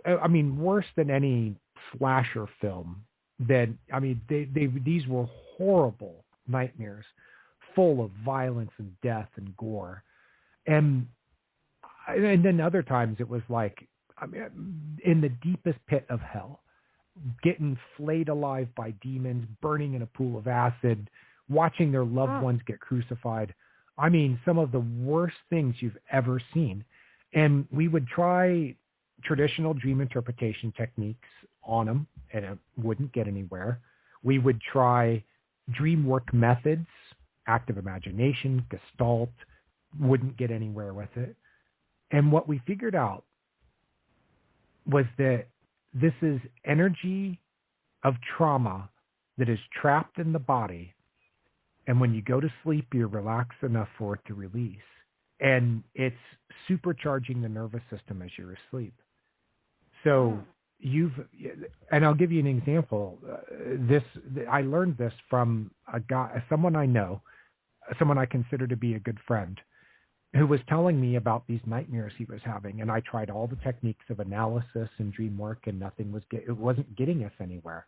worse than any slasher film. These were horrible nightmares, full of violence and death and gore, and then other times it was like in the deepest pit of hell, getting flayed alive by demons, burning in a pool of acid, watching their loved ones get crucified. Some of the worst things you've ever seen. And we would try traditional dream interpretation techniques on them, and it wouldn't get anywhere. We would try dream work methods, active imagination, Gestalt, wouldn't get anywhere with it. And what we figured out was that this is energy of trauma that is trapped in the body. And when you go to sleep, you're relaxed enough for it to release. And it's supercharging the nervous system as you're asleep. So and I'll give you an example. I learned this from someone I know, someone I consider to be a good friend, who was telling me about these nightmares he was having, and I tried all the techniques of analysis and dream work, and it wasn't getting us anywhere.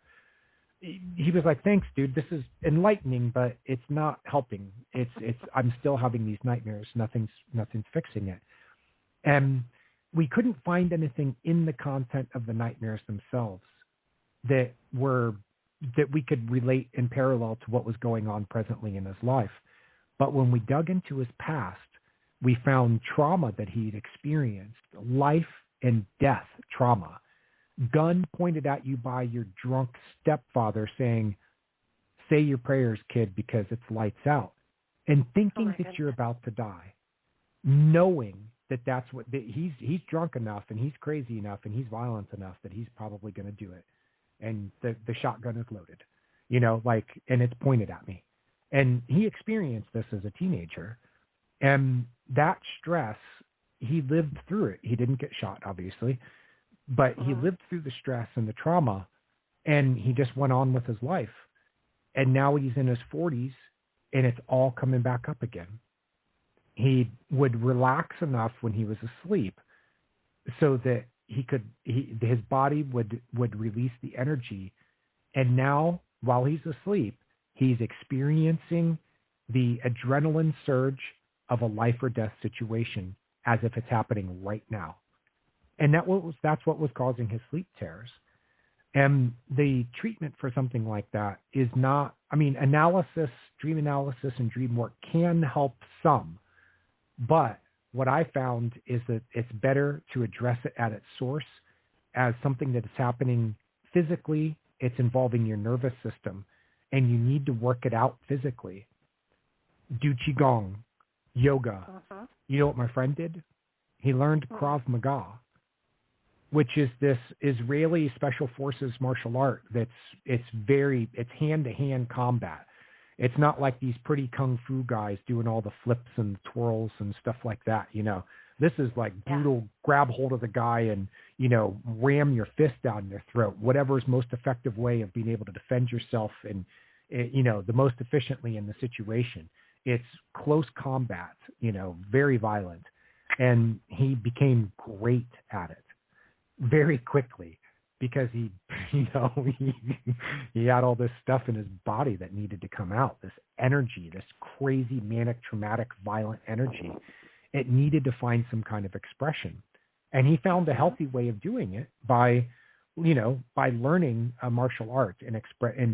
He was like, "Thanks, dude. This is enlightening, but it's not helping. I'm still having these nightmares. Nothing's fixing it." And we couldn't find anything in the content of the nightmares themselves that we could relate in parallel to what was going on presently in his life. But when we dug into his past, we found trauma that he'd experienced, life and death trauma. Gun pointed at you by your drunk stepfather saying, "Say your prayers, kid, because it's lights out." And thinking that you're about to die, knowing that's what he's drunk enough and he's crazy enough and he's violent enough that he's probably going to do it. And the shotgun is loaded, and it's pointed at me. And he experienced this as a teenager. And that stress, he lived through it. He didn't get shot, obviously, but he lived through the stress and the trauma, and he just went on with his life. And now he's in his 40s, and it's all coming back up again. He would relax enough when he was asleep so that his body would release the energy. And now, while he's asleep, he's experiencing the adrenaline surge of a life or death situation as if it's happening right now. And that's what was causing his sleep terrors. And the treatment for something like that is not, analysis, dream analysis and dream work can help some. But what I found is that it's better to address it at its source as something that is happening physically. It's involving your nervous system, and you need to work it out physically. Do Qigong, yoga. You know what my friend did? He learned Krav Maga, which is this Israeli special forces martial art it's hand-to-hand combat. It's not like these pretty kung fu guys doing all the flips and twirls and stuff like that, This is like brutal, grab hold of the guy and, ram your fist down their throat, whatever's most effective way of being able to defend yourself and, the most efficiently in the situation. It's close combat, very violent. And he became great at it very quickly because he had all this stuff in his body that needed to come out, this energy, this crazy, manic, traumatic, violent energy. It needed to find some kind of expression. And he found a healthy way of doing it by learning a martial art and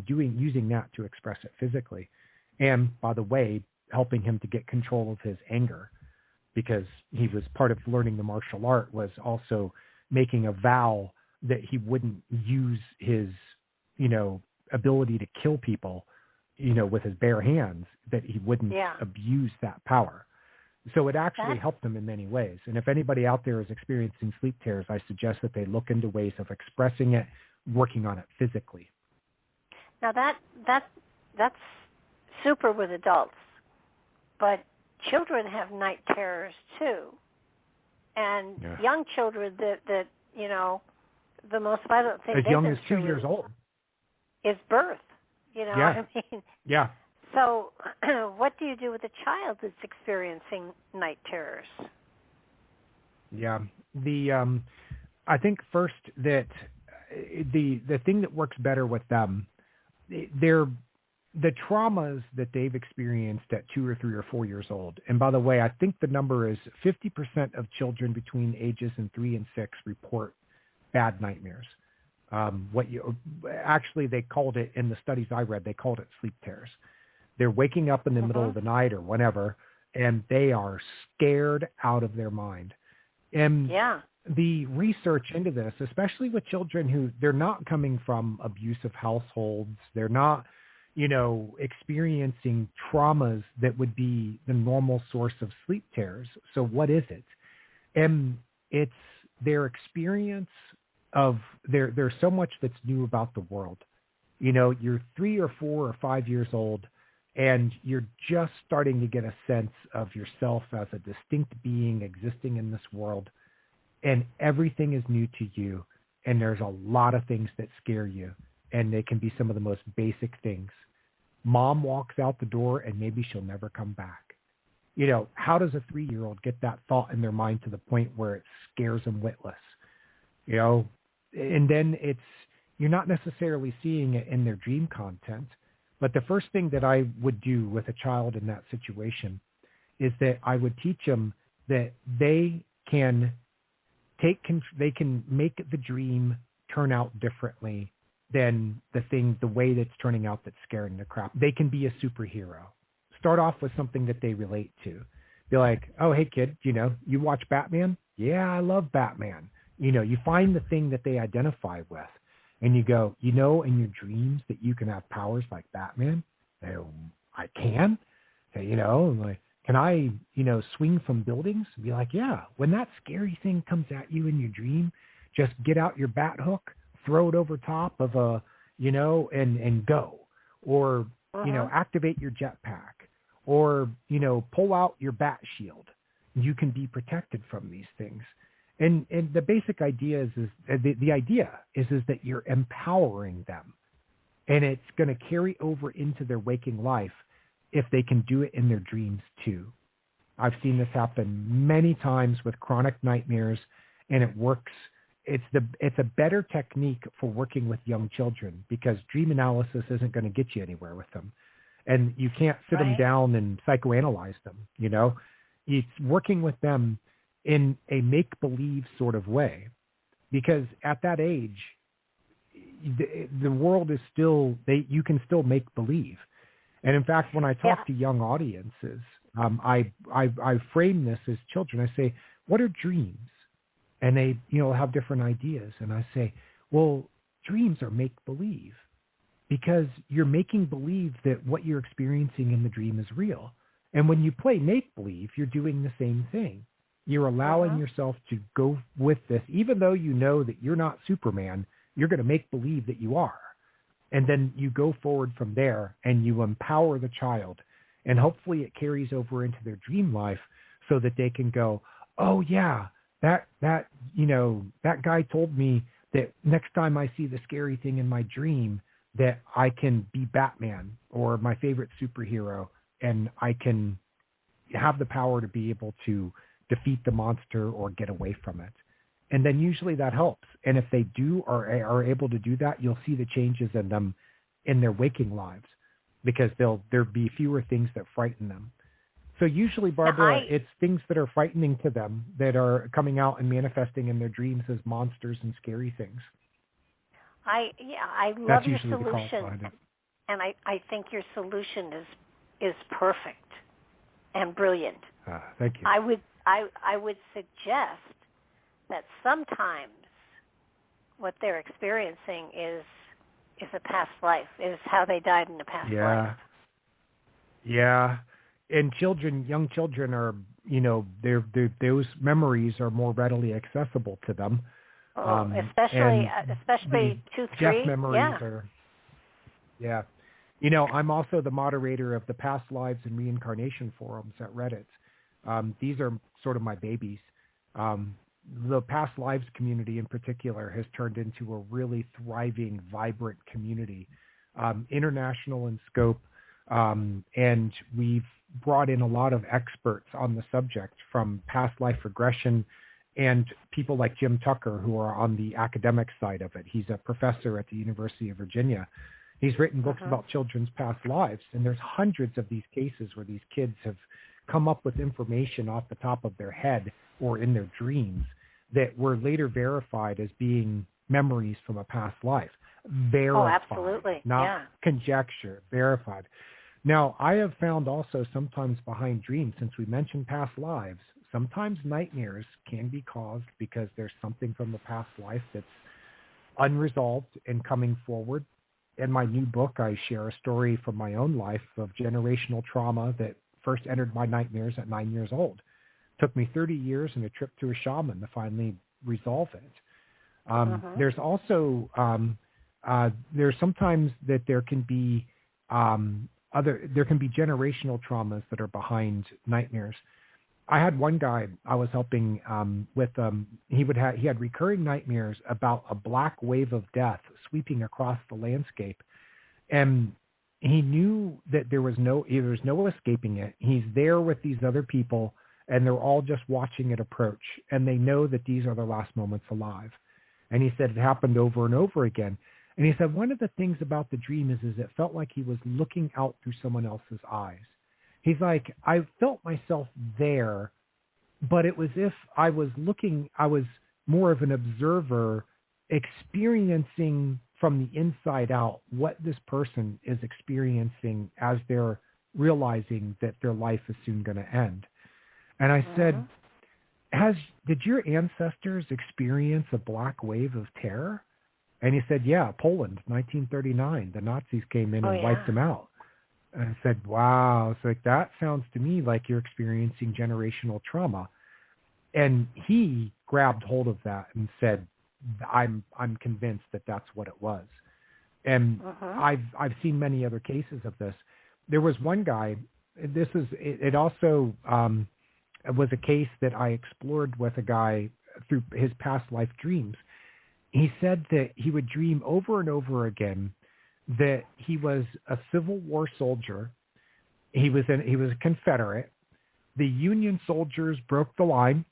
using that to express it physically. And by the way, helping him to get control of his anger, because he was part of learning the martial art was also making a vow that he wouldn't use his, ability to kill people, with his bare hands, that he wouldn't abuse that power. So it actually helped him in many ways. And if anybody out there is experiencing sleep terrors, I suggest that they look into ways of expressing it, working on it physically. Now that's super with adults, but children have night terrors too. And young children that the most violent thing as young as 2 years old is birth. Yeah. Yeah. So what do you do with a child that's experiencing night terrors? Yeah. I think first that the thing that works better with them, the traumas that they've experienced at 2 or 3 or 4 years old. And by the way, I think the number is 50% of children between ages 3 and 6 report bad nightmares. Actually they called it, in the studies I read, they called it sleep terrors. They're waking up in the middle of the night or whenever, and they are scared out of their mind. And the research into this, especially with children who they're not coming from abusive households, they're not, experiencing traumas that would be the normal source of sleep terrors. So what is it? And it's their experience of there's so much that's new about the world. You're 3 or 4 or 5 years old, and you're just starting to get a sense of yourself as a distinct being existing in this world, and everything is new to you, and there's a lot of things that scare you, and they can be some of the most basic things. Mom walks out the door, and maybe she'll never come back. How does a 3-year-old get that thought in their mind to the point where it scares them witless? And then you're not necessarily seeing it in their dream content. But the first thing that I would do with a child in that situation is that I would teach them that they can make the dream turn out differently than the way that's turning out that's scaring the crap. They can be a superhero. Start off with something that they relate to. Be like, oh, hey kid, you watch Batman? Yeah, I love Batman. You find the thing that they identify with. And you go, in your dreams that you can have powers like Batman? I can? I'm like, can I, swing from buildings? Be like, yeah, when that scary thing comes at you in your dream, just get out your bat hook, throw it over top of and go. Or, activate your jetpack. Or, pull out your bat shield. You can be protected from these things. And the basic idea is the idea is that you're empowering them. And it's going to carry over into their waking life if they can do it in their dreams too. I've seen this happen many times with chronic nightmares, and it works. It's a better technique for working with young children because dream analysis isn't going to get you anywhere with them. And you can't sit them down and psychoanalyze them, It's working with them in a make-believe sort of way because at that age, the world is still, you can still make believe. And in fact, when I talk to young audiences, I frame this as children. I say, what are dreams? And they, have different ideas. And I say, well, dreams are make-believe because you're making believe that what you're experiencing in the dream is real. And when you play make-believe, you're doing the same thing. You're allowing yourself to go with this, even though you know that you're not Superman, you're going to make believe that you are. And then you go forward from there and you empower the child. And hopefully it carries over into their dream life so that they can go, oh yeah, that guy told me that next time I see the scary thing in my dream that I can be Batman or my favorite superhero and I can have the power to be able to defeat the monster or get away from it. And then usually that helps. And if they do or are able to do that, you'll see the changes in them in their waking lives because there'll be fewer things that frighten them. So usually, Barbara, it's things that are frightening to them that are coming out and manifesting in their dreams as monsters and scary things. I love your solution. And I think your solution is perfect and brilliant. Thank you. I would suggest that sometimes what they're experiencing is a past life, is how they died in a past life. Yeah. And young children are, those memories are more readily accessible to them. Especially 2, 3. Death memories are. Yeah. I'm also the moderator of the Past Lives and Reincarnation forums at Reddit. These are sort of my babies. The Past Lives community in particular has turned into a really thriving, vibrant community, international in scope, and we've brought in a lot of experts on the subject from past life regression and people like Jim Tucker who are on the academic side of it. He's a professor at the University of Virginia. He's written books about children's past lives, and there's hundreds of these cases where these kids have come up with information off the top of their head or in their dreams that were later verified as being memories from a past life. Verified. Oh, absolutely. Not conjecture, verified. Now, I have found also sometimes behind dreams, since we mentioned past lives, sometimes nightmares can be caused because there's something from the past life that's unresolved and coming forward. In my new book, I share a story from my own life of generational trauma that first entered my nightmares at 9 years old. Took me 30 years and a trip to a shaman to finally resolve it. There's also, there's sometimes that there can be generational traumas that are behind nightmares. I had one guy I was helping with, he had recurring nightmares about a black wave of death sweeping across the landscape. And he knew that there was no escaping it. He's there with these other people and they're all just watching it approach. And they know that these are their last moments alive. And he said it happened over and over again. And he said one of the things about the dream is it felt like he was looking out through someone else's eyes. He's like, I felt myself there, but it was if I was more of an observer experiencing from the inside out what this person is experiencing as they're realizing that their life is soon going to end. And I said, did your ancestors experience a black wave of terror? And he said, yeah, Poland, 1939. The Nazis came in and wiped them out. And I said, wow. It's like, that sounds to me like you're experiencing generational trauma. And he grabbed hold of that and said, I'm convinced that that's what it was. And I've seen many other cases of this. There was one guy, it also was a case that I explored with a guy through his past life dreams. He said that he would dream over and over again that he was a Civil War soldier. He was a Confederate. The Union soldiers broke the line,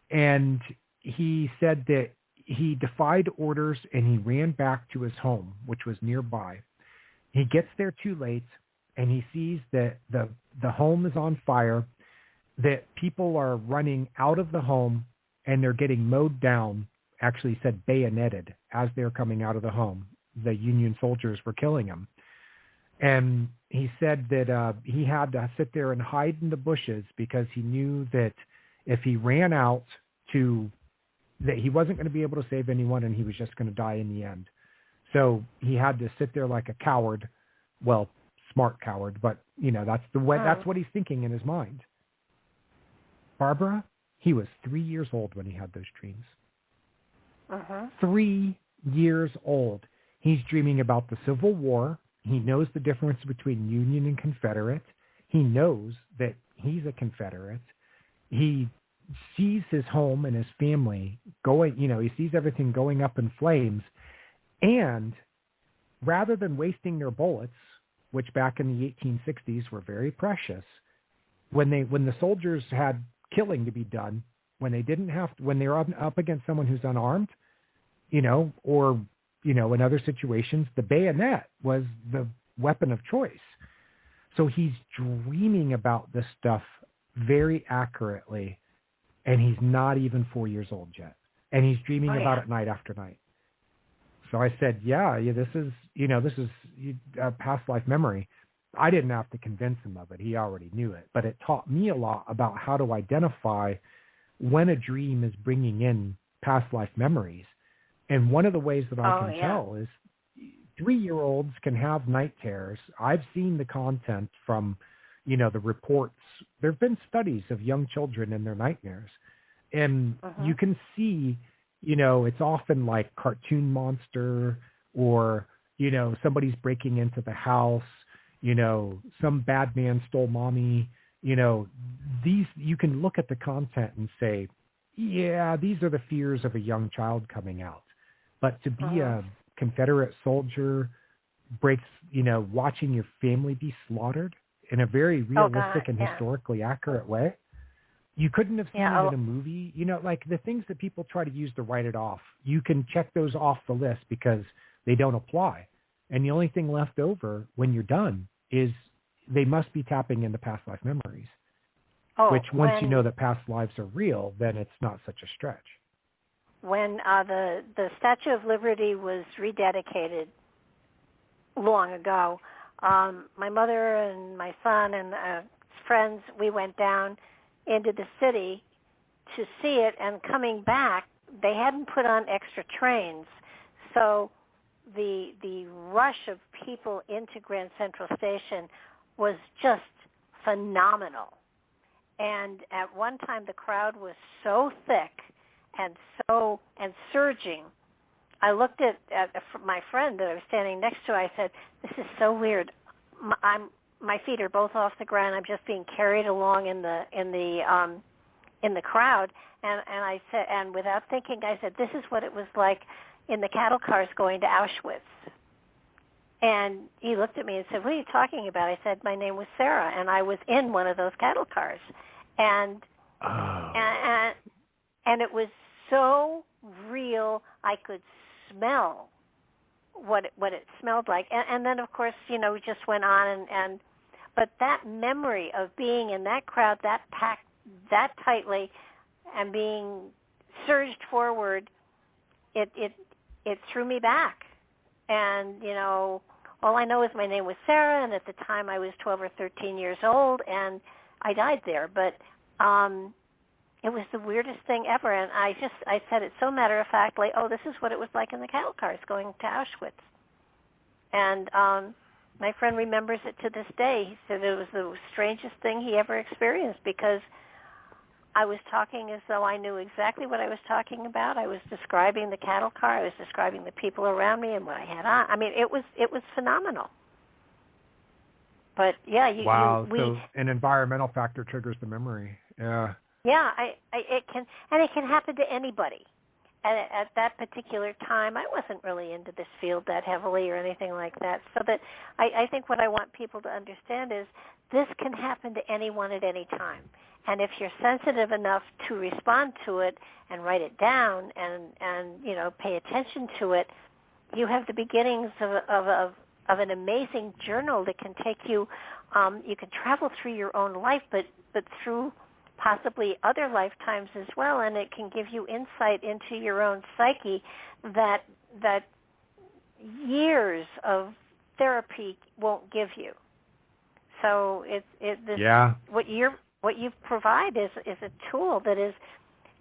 and he said that he defied orders and he ran back to his home, which was nearby. He gets there too late, and he sees that the home is on fire, that people are running out of the home, and they're getting mowed down, actually said bayoneted, as they're coming out of the home. The Union soldiers were killing him. And he said that he had to sit there and hide in the bushes because he knew that if he ran out that he wasn't going to be able to save anyone, and he was just going to die in the end. So he had to sit there like a coward, well, smart coward, but that's the way, that's what he's thinking in his mind. Barbara, he was 3 years old when he had those dreams. 3 years old. He's dreaming about the Civil War. He knows the difference between Union and Confederate. He knows that he's a Confederate. He sees his home and his family going, he sees everything going up in flames. And rather than wasting their bullets, which back in the 1860s were very precious, when the soldiers had killing to be done, when they were up against someone who's unarmed, or in other situations, the bayonet was the weapon of choice. So he's dreaming about this stuff very accurately, and he's not even 4 years old yet. And he's dreaming about it night after night. So I said, this is a past life memory. I didn't have to convince him of it. He already knew it. But it taught me a lot about how to identify when a dream is bringing in past life memories. And one of the ways that I can tell is 3-year-olds can have night terrors. I've seen the content from, the reports. There have been studies of young children and their nightmares. And you can see, it's often like cartoon monster, or, somebody's breaking into the house, some bad man stole mommy. These, you can look at the content and say, yeah, these are the fears of a young child coming out. But to be a Confederate soldier breaks, watching your family be slaughtered in a very realistic and historically accurate way. You couldn't have seen it in a movie. Like the things that people try to use to write it off, you can check those off the list because they don't apply. And the only thing left over when you're done is they must be tapping into past life memories, which once you know that past lives are real, then it's not such a stretch. When the Statue of Liberty was rededicated long ago, my mother and my son and friends, we went down into the city to see it, and coming back, they hadn't put on extra trains. So the rush of people into Grand Central Station was just phenomenal. And at one time, the crowd was so thick and surging. I looked at my friend that I was standing next to. I said, "This is so weird. My feet are both off the ground. I'm just being carried along in the crowd." And I said, and without thinking, I said, "This is what it was like in the cattle cars going to Auschwitz." And he looked at me and said, "What are you talking about?" I said, "My name was Sarah, and I was in one of those cattle cars." And it was so real. I could smell what it smelled like. And then, of course, we just went on. But that memory of being in that crowd, that packed that tightly, and being surged forward, it threw me back. And, all I know is my name was Sarah, and at the time I was 12 or 13 years old, and I died there. But it was the weirdest thing ever, and I said it so matter-of-factly, this is what it was like in the cattle cars going to Auschwitz. And My friend remembers it to this day. He said it was the strangest thing he ever experienced because I was talking as though I knew exactly what I was talking about. I was describing the cattle car. I was describing the people around me and what I had on. I mean, it was phenomenal. But yeah, So an environmental factor triggers the memory. Yeah. Yeah, it can happen to anybody. At that particular time, I wasn't really into this field that heavily or anything like that. So that I think what I want people to understand is this can happen to anyone at any time. And if you're sensitive enough to respond to it and write it down and pay attention to it, you have the beginnings of an amazing journal that can take you. You can travel through your own life, but through possibly other lifetimes as well, and it can give you insight into your own psyche that years of therapy won't give you. So what you provide is a tool that is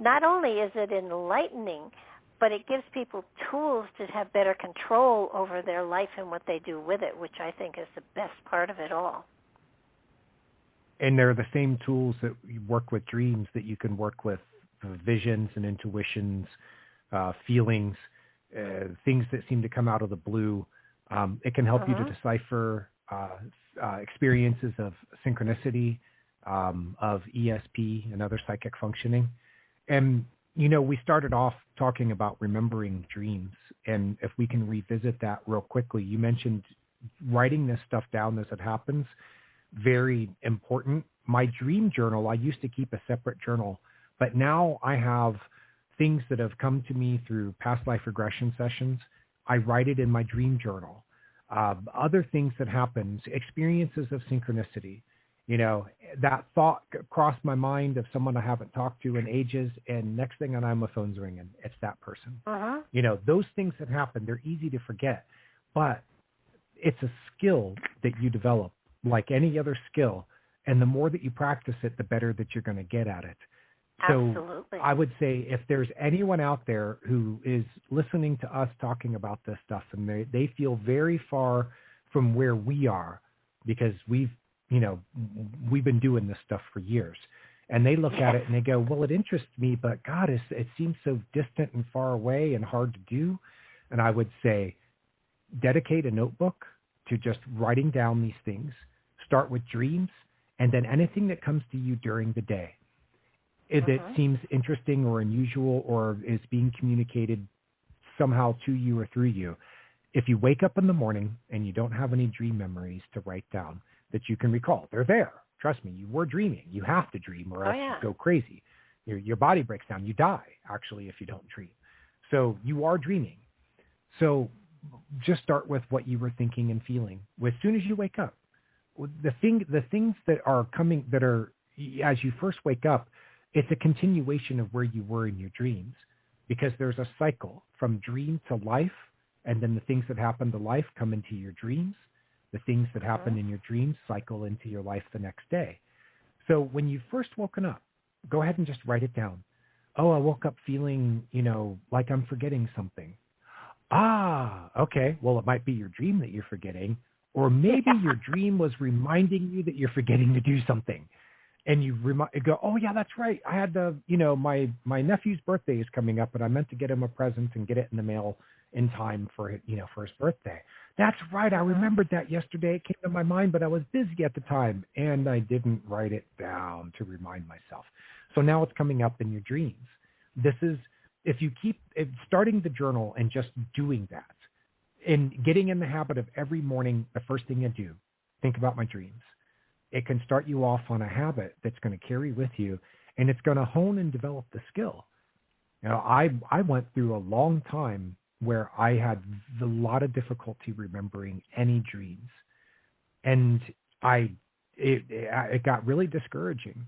not only is it enlightening, but it gives people tools to have better control over their life and what they do with it, which I think is the best part of it all. And they're the same tools that you work with dreams that you can work with visions and intuitions, feelings, things that seem to come out of the blue. It can help you to decipher experiences of synchronicity, of ESP and other psychic functioning. And, we started off talking about remembering dreams. And if we can revisit that real quickly, you mentioned writing this stuff down as it happens. Very important. My dream journal, I used to keep a separate journal, but now I have things that have come to me through past life regression sessions. I write it in my dream journal. Other things that happen, experiences of synchronicity. That thought crossed my mind of someone I haven't talked to in ages, and next thing I know, my phone's ringing. It's that person. Those things that happen, they're easy to forget, but it's a skill that you develop like any other skill, and the more that you practice it, the better that you're going to get at it. So Absolutely. I would say if there's anyone out there who is listening to us talking about this stuff and they feel very far from where we are because we've been doing this stuff for years, and they look at it and they go, well, it interests me, but God, it seems so distant and far away and hard to do. And I would say dedicate a notebook to just writing down these things. Start with dreams, and then anything that comes to you during the day. If it seems interesting or unusual or is being communicated somehow to you or through you, if you wake up in the morning and you don't have any dream memories to write down that you can recall, they're there. Trust me, you were dreaming. You have to dream or else you go crazy. Your body breaks down. You die, actually, if you don't dream. So you are dreaming. So just start with what you were thinking and feeling as soon as you wake up. The things that are coming, that are, as you first wake up, it's a continuation of where you were in your dreams, because there's a cycle from dream to life, and then the things that happen to life come into your dreams. The things that happen in your dreams cycle into your life the next day. So when you've first woken up, go ahead and just write it down. Oh, I woke up feeling, like I'm forgetting something. Okay. Well, it might be your dream that you're forgetting, or maybe your dream was reminding you that you're forgetting to do something. And you go, oh yeah, that's right. I had my nephew's birthday is coming up, and I meant to get him a present and get it in the mail in time for his birthday. That's right. I remembered that yesterday. It came to my mind, but I was busy at the time, and I didn't write it down to remind myself. So now it's coming up in your dreams. This is, if you keep starting the journal and just doing that, and getting in the habit of every morning, the first thing you do, think about my dreams. It can start you off on a habit that's going to carry with you, and it's going to hone and develop the skill. I went through a long time where I had a lot of difficulty remembering any dreams, and it got really discouraging.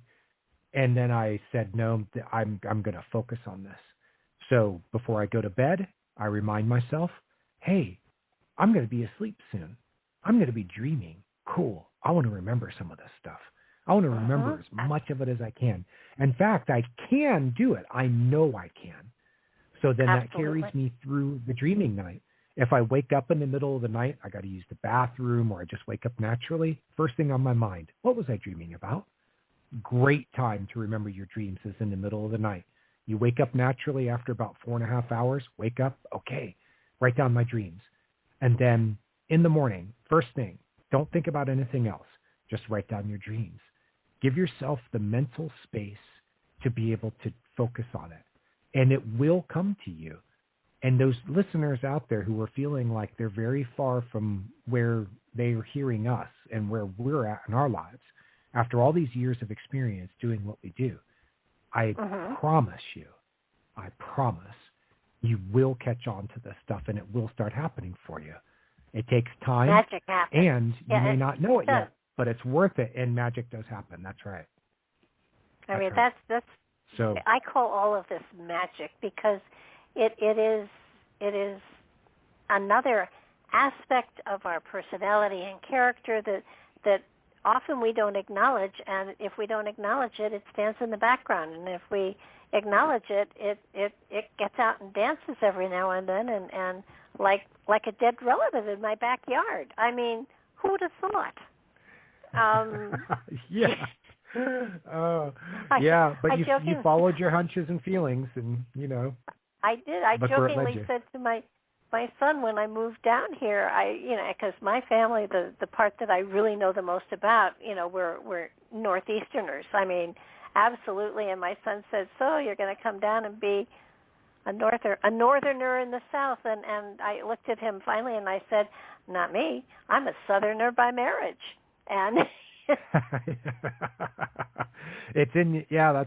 And then I said, no, I'm going to focus on this. So before I go to bed, I remind myself, hey, I'm going to be asleep soon. I'm going to be dreaming. Cool. I want to remember some of this stuff. I want to remember as much of it as I can. In fact, I can do it. I know I can. So then that carries me through the dreaming night. If I wake up in the middle of the night, I got to use the bathroom, or I just wake up naturally, first thing on my mind, what was I dreaming about? Great time to remember your dreams is in the middle of the night. You wake up naturally after about 4.5 hours, wake up, okay, write down my dreams. And then in the morning, first thing, don't think about anything else. Just write down your dreams. Give yourself the mental space to be able to focus on it. And it will come to you. And those listeners out there who are feeling like they're very far from where they are hearing us and where we're at in our lives, after all these years of experience doing what we do, I promise you, you will catch on to this stuff and it will start happening for you. It takes time, magic happens. And you may not know it yet, but it's worth it, and magic does happen. That's right. I mean, that's so. I call all of this magic because it is another aspect of our personality and character that often we don't acknowledge, and if we don't acknowledge it, it stands in the background, and if we acknowledge it, it gets out and dances every now and then, and like a dead relative in my backyard. I mean, who would have thought? Yeah. But you followed your hunches and feelings, and I did. I jokingly said to my son when I moved down here, because my family, the part that I really know the most about, we're Northeasterners. I mean, absolutely. And my son said, "So you're going to come down and be a northerner in the South?" And I looked at him finally and I said, "Not me. I'm a Southerner by marriage." And that's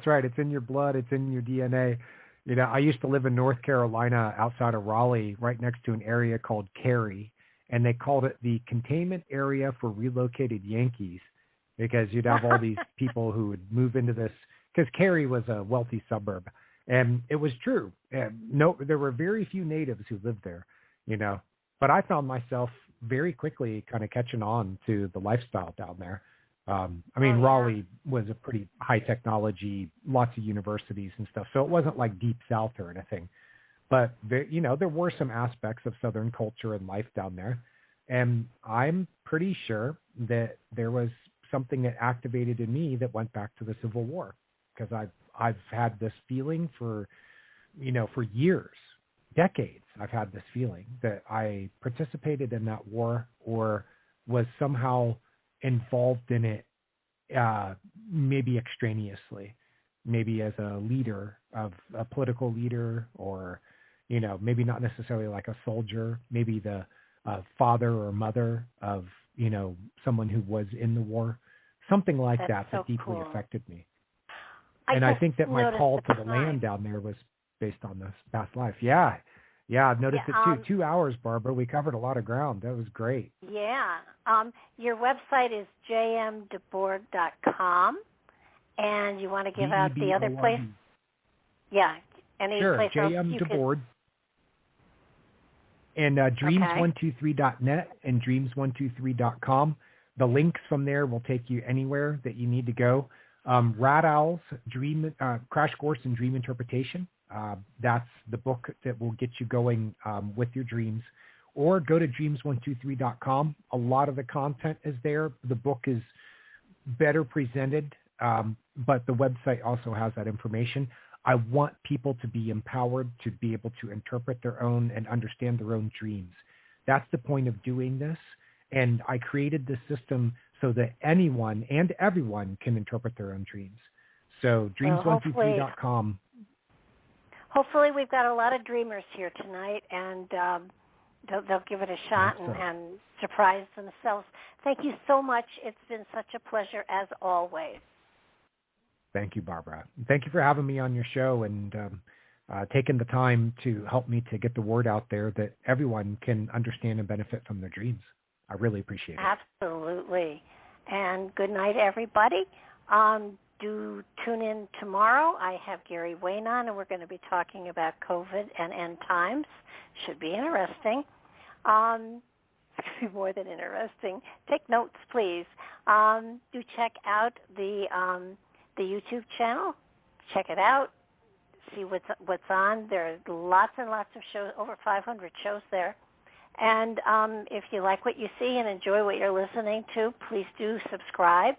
right. It's in your blood. It's in your DNA. I used to live in North Carolina outside of Raleigh, right next to an area called Cary, and they called it the containment area for relocated Yankees because you'd have all these people who would move into this, because Cary was a wealthy suburb. And it was true. There were very few natives who lived there, but I found myself very quickly kind of catching on to the lifestyle down there. Raleigh was a pretty high technology, lots of universities and stuff. So it wasn't like deep South or anything, but there were some aspects of Southern culture and life down there. And I'm pretty sure that there was something that activated in me that went back to the Civil War, because I've had this feeling for years, decades. I've had this feeling that I participated in that war or was somehow involved in it, maybe extraneously, maybe as a leader of a political leader, or, maybe not necessarily like a soldier, maybe the father or mother of, someone who was in the war, something like that deeply affected me. I think that my call to the land down there was based on this past life. Yeah, I've noticed it too. 2 hours, Barbara. We covered a lot of ground. That was great. Yeah. Your website is jmdebord.com, and you want to give out the other place? Yeah. Any place JM DeBord. And dreams123.net and dreams123.com. The links from there will take you anywhere that you need to go. RadOwl's Crash Course in Dream Interpretation. That's the book that will get you going with your dreams. Or go to dreams123.com. A lot of the content is there. The book is better presented, but the website also has that information. I want people to be empowered to be able to interpret their own and understand their own dreams. That's the point of doing this. And I created this system so that anyone and everyone can interpret their own dreams. So dreams123.com. Hopefully we've got a lot of dreamers here tonight, and they'll give it a shot and surprise themselves. Thank you so much. It's been such a pleasure, as always. Thank you, Barbara. Thank you for having me on your show and taking the time to help me to get the word out there that everyone can understand and benefit from their dreams. I really appreciate it. Absolutely. And good night, everybody. Do tune in tomorrow. I have Gary Wayne on, and we're going to be talking about COVID and end times. Should be interesting. It's going to be more than interesting. Take notes, please. Do check out the YouTube channel. Check it out. See what's on. There are lots and lots of shows, over 500 shows there. And if you like what you see and enjoy what you're listening to, please do subscribe.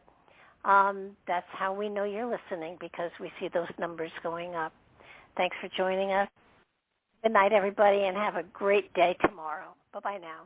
That's how we know you're listening, because we see those numbers going up. Thanks for joining us. Good night, everybody, and have a great day tomorrow. Bye-bye now.